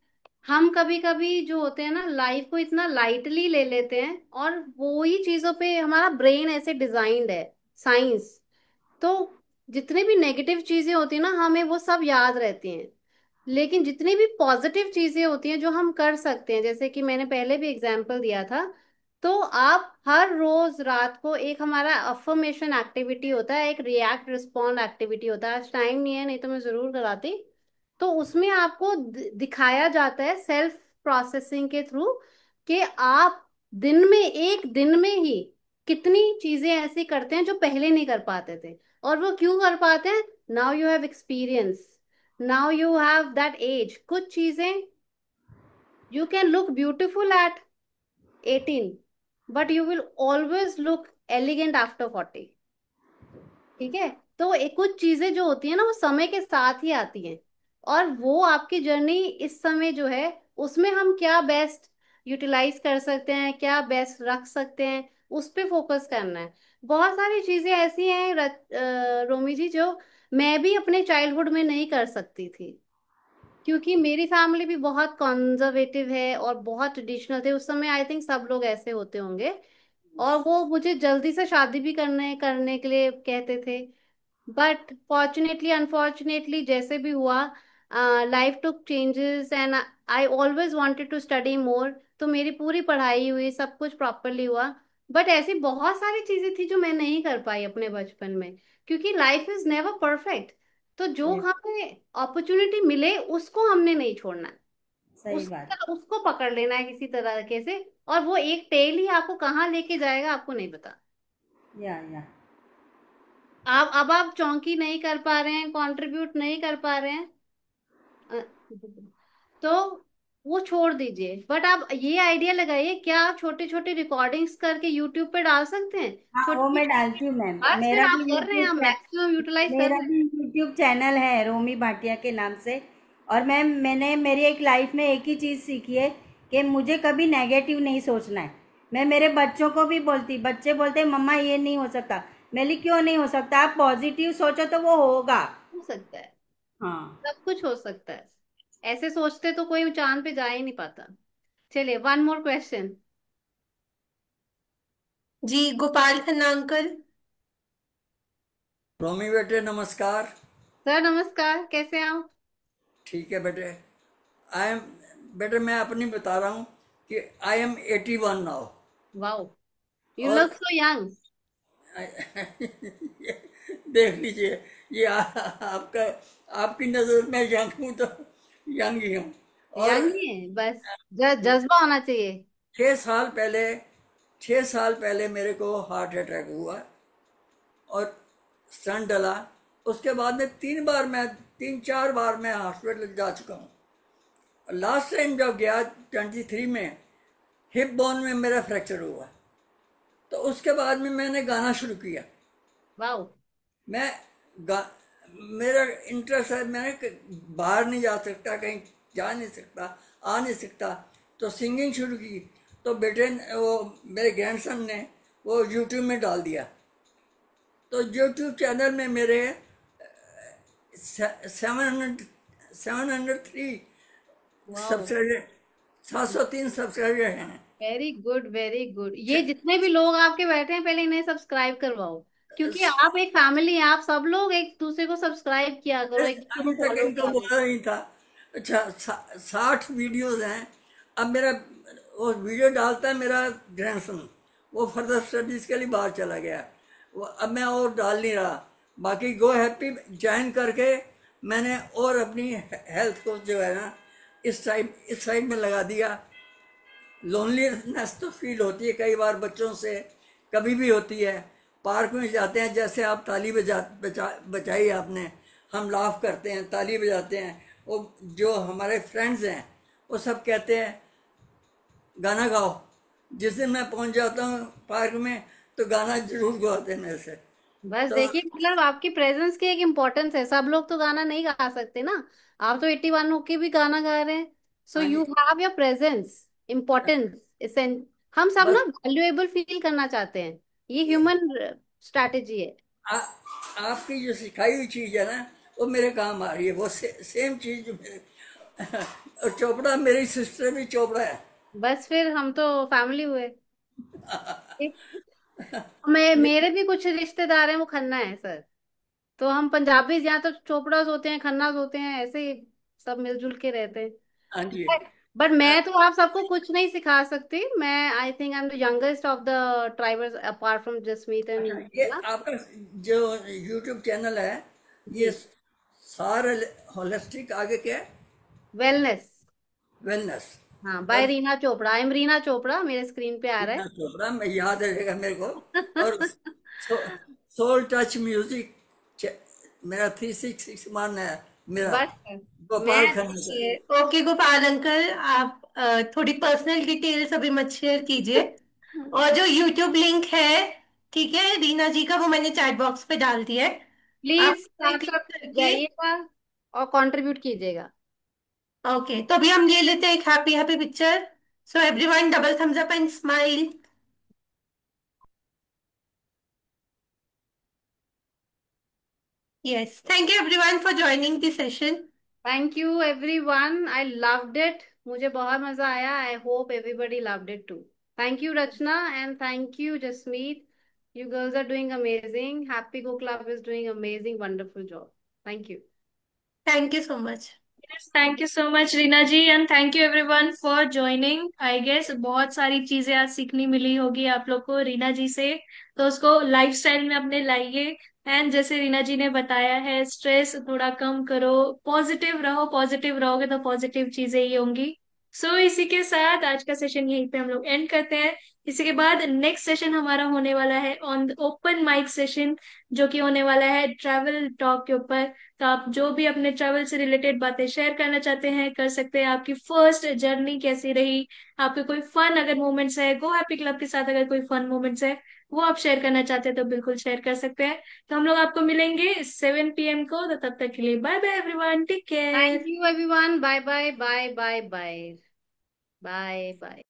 हम कभी कभी जो होते हैं ना, लाइफ को इतना लाइटली ले लेते हैं और वो ही चीजों पे हमारा ब्रेन ऐसे डिजाइंड है, साइंस। तो जितने भी नेगेटिव चीजें होती हैं ना, हमें वो सब याद रहती हैं। लेकिन जितनी भी पॉजिटिव चीजें होती हैं जो हम कर सकते हैं, जैसे कि मैंने पहले भी एग्जांपल दिया था, तो आप हर रोज रात को, एक हमारा अफर्मेशन एक्टिविटी होता है, एक रिएक्ट रिस्पॉन्ड एक्टिविटी होता है। आज टाइम नहीं है, नहीं तो मैं जरूर कराती। तो उसमें आपको दिखाया जाता है सेल्फ प्रोसेसिंग के थ्रू कि आप दिन में, एक दिन में ही कितनी चीजें ऐसी करते हैं जो पहले नहीं कर पाते थे। और वो क्यों कर पाते हैं? Now you have experience, now you have that age. कुछ चीजें, you can look beautiful at 18, but you will always look elegant after 40। ठीक है? तो एक कुछ चीजें जो होती है ना वो समय के साथ ही आती हैं, और वो आपकी जर्नी इस समय जो है उसमें हम क्या बेस्ट यूटिलाइज कर सकते हैं, क्या बेस्ट रख सकते हैं, उस पे फोकस करना है। बहुत सारी चीजें ऐसी हैं रोमी जी, जो मैं भी अपने चाइल्डहुड में नहीं कर सकती थी, क्योंकि मेरी फैमिली भी बहुत कंजर्वेटिव है और बहुत ट्रेडिशनल थे उस समय। आई थिंक सब लोग ऐसे होते होंगे। और वो मुझे जल्दी से शादी भी करने करने के लिए कहते थे। बट फॉर्चुनेटली अनफॉर्चुनेटली जैसे भी हुआ, life took changes and I always wanted to study more. तो मेरी पूरी पढ़ाई हुई, सब कुछ प्रॉपरली हुआ। बट ऐसी बहुत सारी चीजें थी जो मैं नहीं कर पाई अपने बचपन में, क्योंकि लाइफ इज नेवर परफेक्ट। तो जो सही हमें अपॉर्चुनिटी मिले उसको हमने नहीं छोड़ना है, सही बात। उसको पकड़ लेना है किसी तरीके से। और वो एक टेल ही आपको कहाँ लेके जाएगा आपको नहीं पता। या आप अब आप चौंकी नहीं कर पा रहे हैं, कंट्रीब्यूट नहीं कर पा रहे हैं, अ, तो वो छोड़ दीजिए। बट आप ये आइडिया लगाइए, क्या आप छोटे छोटे रिकॉर्डिंग्स करके यूट्यूब पे डाल सकते हैं? हाँ, वो छोटी मैं छोटी, डालती हूँ मैम। बस फिर आप कर रहे हैं, आप मैक्सिमम यूटिलाइज कर मेरा रहे भी यूट्यूब चैनल है रोमी भाटिया के नाम से। और मैंने मेरी एक लाइफ में एक ही चीज़ सीखी है कि मुझे कभी नेगेटिव नहीं सोचना है। मैं मेरे बच्चों को भी बोलती, बच्चे बोलते मम्मा ये नहीं हो सकता, मैं बोली क्यों नहीं हो सकता, आप पॉजिटिव सोचो तो वो होगा। हो सकता है, हाँ। सब कुछ हो सकता है। ऐसे सोचते तो कोई चांद पे जा ही नहीं पाता। चलिए, वन मोर क्वेश्चन। जी, गोपाल खन्ना अंकल। रोमी बेटे नमस्कार। सर नमस्कार, कैसे हैं आप? ठीक है बेटे। आई एम बेटे मैं अपनी बता रहा हूँ कि I am 81 now. Wow, you और लुक सो यंग। देख लीजिए, ये आपका, आपकी नजर में यंग हूँ तो यंग ही हूँ। और यंग ही है बस, जज्बा होना चाहिए। 6 साल पहले, 6 साल पहले मेरे को हार्ट अटैक हुआ और स्टंट डला। उसके बाद में 3 बार मैं, 3-4 बार मैं हॉस्पिटल जा चुका हूँ। लास्ट टाइम जब गया 23 में, हिप बोन में मेरा फ्रैक्चर हुआ। तो उसके बाद में मैंने गाना शुरू किया। वाओ। मैं गा मेरा इंटरेस्ट है, बाहर नहीं जा सकता, कहीं जा नहीं सकता, आ नहीं सकता, तो सिंगिंग शुरू की। तो बेटे वो मेरे ग्रैंडसन ने वो यूट्यूब में डाल दिया। तो यूट्यूब चैनल में मेरे 703 सब्सक्राइबर, 703 सब्सक्राइबर हैं। Very good, very good. ये जितने भी लोग आपके बैठे हैं पहले इन्हें सब्सक्राइब करवाओ, क्योंकि आप एक फैमिली हैं, आप सब लोग एक दूसरे को सब्सक्राइब किया करो, एक दूसरे को अभी तक फॉलो इनको किया करो। बोला नहीं था। अच्छा, 60 वीडियोज हैं। अब मेरा वो वीडियो डालता है मेरा ग्रैंडसन, वो फर्दर स्टडीज के लिए बाहर चला गया। वो अब मैं और डाल नहीं रहा। बाकी गो हैप्पी ज्वाइन करके मैंने और अपनी हेल्थ को जो है ना इस साइड में लगा दिया। लोनलीनेस तो फील होती है कई बार बच्चों से, कभी भी होती है। पार्क में जाते हैं, जैसे आप ताली बजाई आपने, हम लाफ करते हैं, ताली बजाते हैं। वो जो हमारे फ्रेंड्स हैं वो सब कहते हैं गाना गाओ। जिस दिन मैं पहुंच जाता हूँ पार्क में तो गाना जरूर गवाते हैं मेरे से। बस तो देखिए, मतलब आपकी प्रेजेंस की एक इम्पोर्टेंस है। सब लोग तो गाना नहीं गा सकते ना, आप तो 81 होके भी गाना गा रहे हैं। सो हाँ यू जी, हैव योर प्रेजेंस, इम्पोर्टेंस इसें। हम सब ना बस वैल्यूएबल फील करना चाहते हैं, ये ह्यूमन स्ट्रैटेजी है। आ, आपकी जो सिखाई हुई चीज़ है ना वो मेरे काम आ रही है। वो सेम चीज़ जो मेरे और चोपड़ा, मेरी सिस्टर भी चोपड़ा है। बस फिर हम तो फैमिली हुए। मैं, मेरे भी कुछ रिश्तेदार हैं वो खन्ना है सर। तो हम पंजाबी यहाँ तो चोपड़ास होते हैं, खन्नास होते हैं, ऐसे ही सब मिलजुल के रहते हाँ जी। हैं। बट मैं तो आप सबको कुछ नहीं सिखा सकती। मैं I think I am the youngest of the tribers apart from Jasmeet and अच्छा, ये आपका जो यूट्यूब चैनल है ये जी। सार होलिस्टिक आगे क्या है? वेलनेस। वेलनेस। हाँ, बाय और रीना चोपड़ा। आई एम रीना चोपड़ा, मेरे स्क्रीन पे आ रहा रीना चोपड़ा में याद रहेगा मेरे को। और है। सोल टच म्यूजिक मेरा 366 है मेरा, बस गोपाल खन्ना से। मैं ओके गोपाल अंकल, आप थोड़ी पर्सनल डिटेल्स अभी मत शेयर कीजिए। और जो यूट्यूब लिंक है, ठीक है, रीना जी का, वो मैंने चैट बॉक्स पे डाल दिया है। प्लीज आप साथ क्लिक साथ करके। जाइएगा और कंट्रीब्यूट कीजिएगा। ओके, तो अभी हम ले लेते हैं एक happy happy picture. So everyone double thumbs up and smile. Yes, thank you everyone for joining this session. Thank you everyone, I loved it, मुझे बहुत मजा आया। I hope everybody loved it too. Thank you Rachna and thank you Jasmeet, you girls are doing amazing, happy go club is doing amazing wonderful job. Thank you. Thank you so much. Yes, thank you so much Reena ji and thank you everyone for joining. I guess बहुत सारी चीजें आज सीखनी मिली होगी आप लोग को रीना जी से, तो उसको लाइफस्टाइल में अपने लाइए। एंड जैसे रीना जी ने बताया है, स्ट्रेस थोड़ा कम करो, पॉजिटिव रहो, पॉजिटिव रहोगे तो पॉजिटिव चीजें ही होंगी। सो इसी के साथ आज का सेशन यहीं पे हम लोग एंड करते हैं। इसी के बाद नेक्स्ट सेशन हमारा होने वाला है ऑन ओपन माइक सेशन, जो कि होने वाला है ट्रैवल टॉक के ऊपर। तो आप जो भी अपने ट्रैवल से रिलेटेड बातें शेयर करना चाहते हैं कर सकते हैं। आपकी फर्स्ट जर्नी कैसी रही, आपके कोई फन अगर मोमेंट्स है, गो हैप्पी क्लब के साथ अगर कोई फन मोमेंट्स है वो आप शेयर करना चाहते हैं तो बिल्कुल शेयर कर सकते हैं। तो हम लोग आपको मिलेंगे 7 PM को, तो तब तक के लिए bye bye everyone, take thank care. You everyone, bye bye bye bye bye bye bye.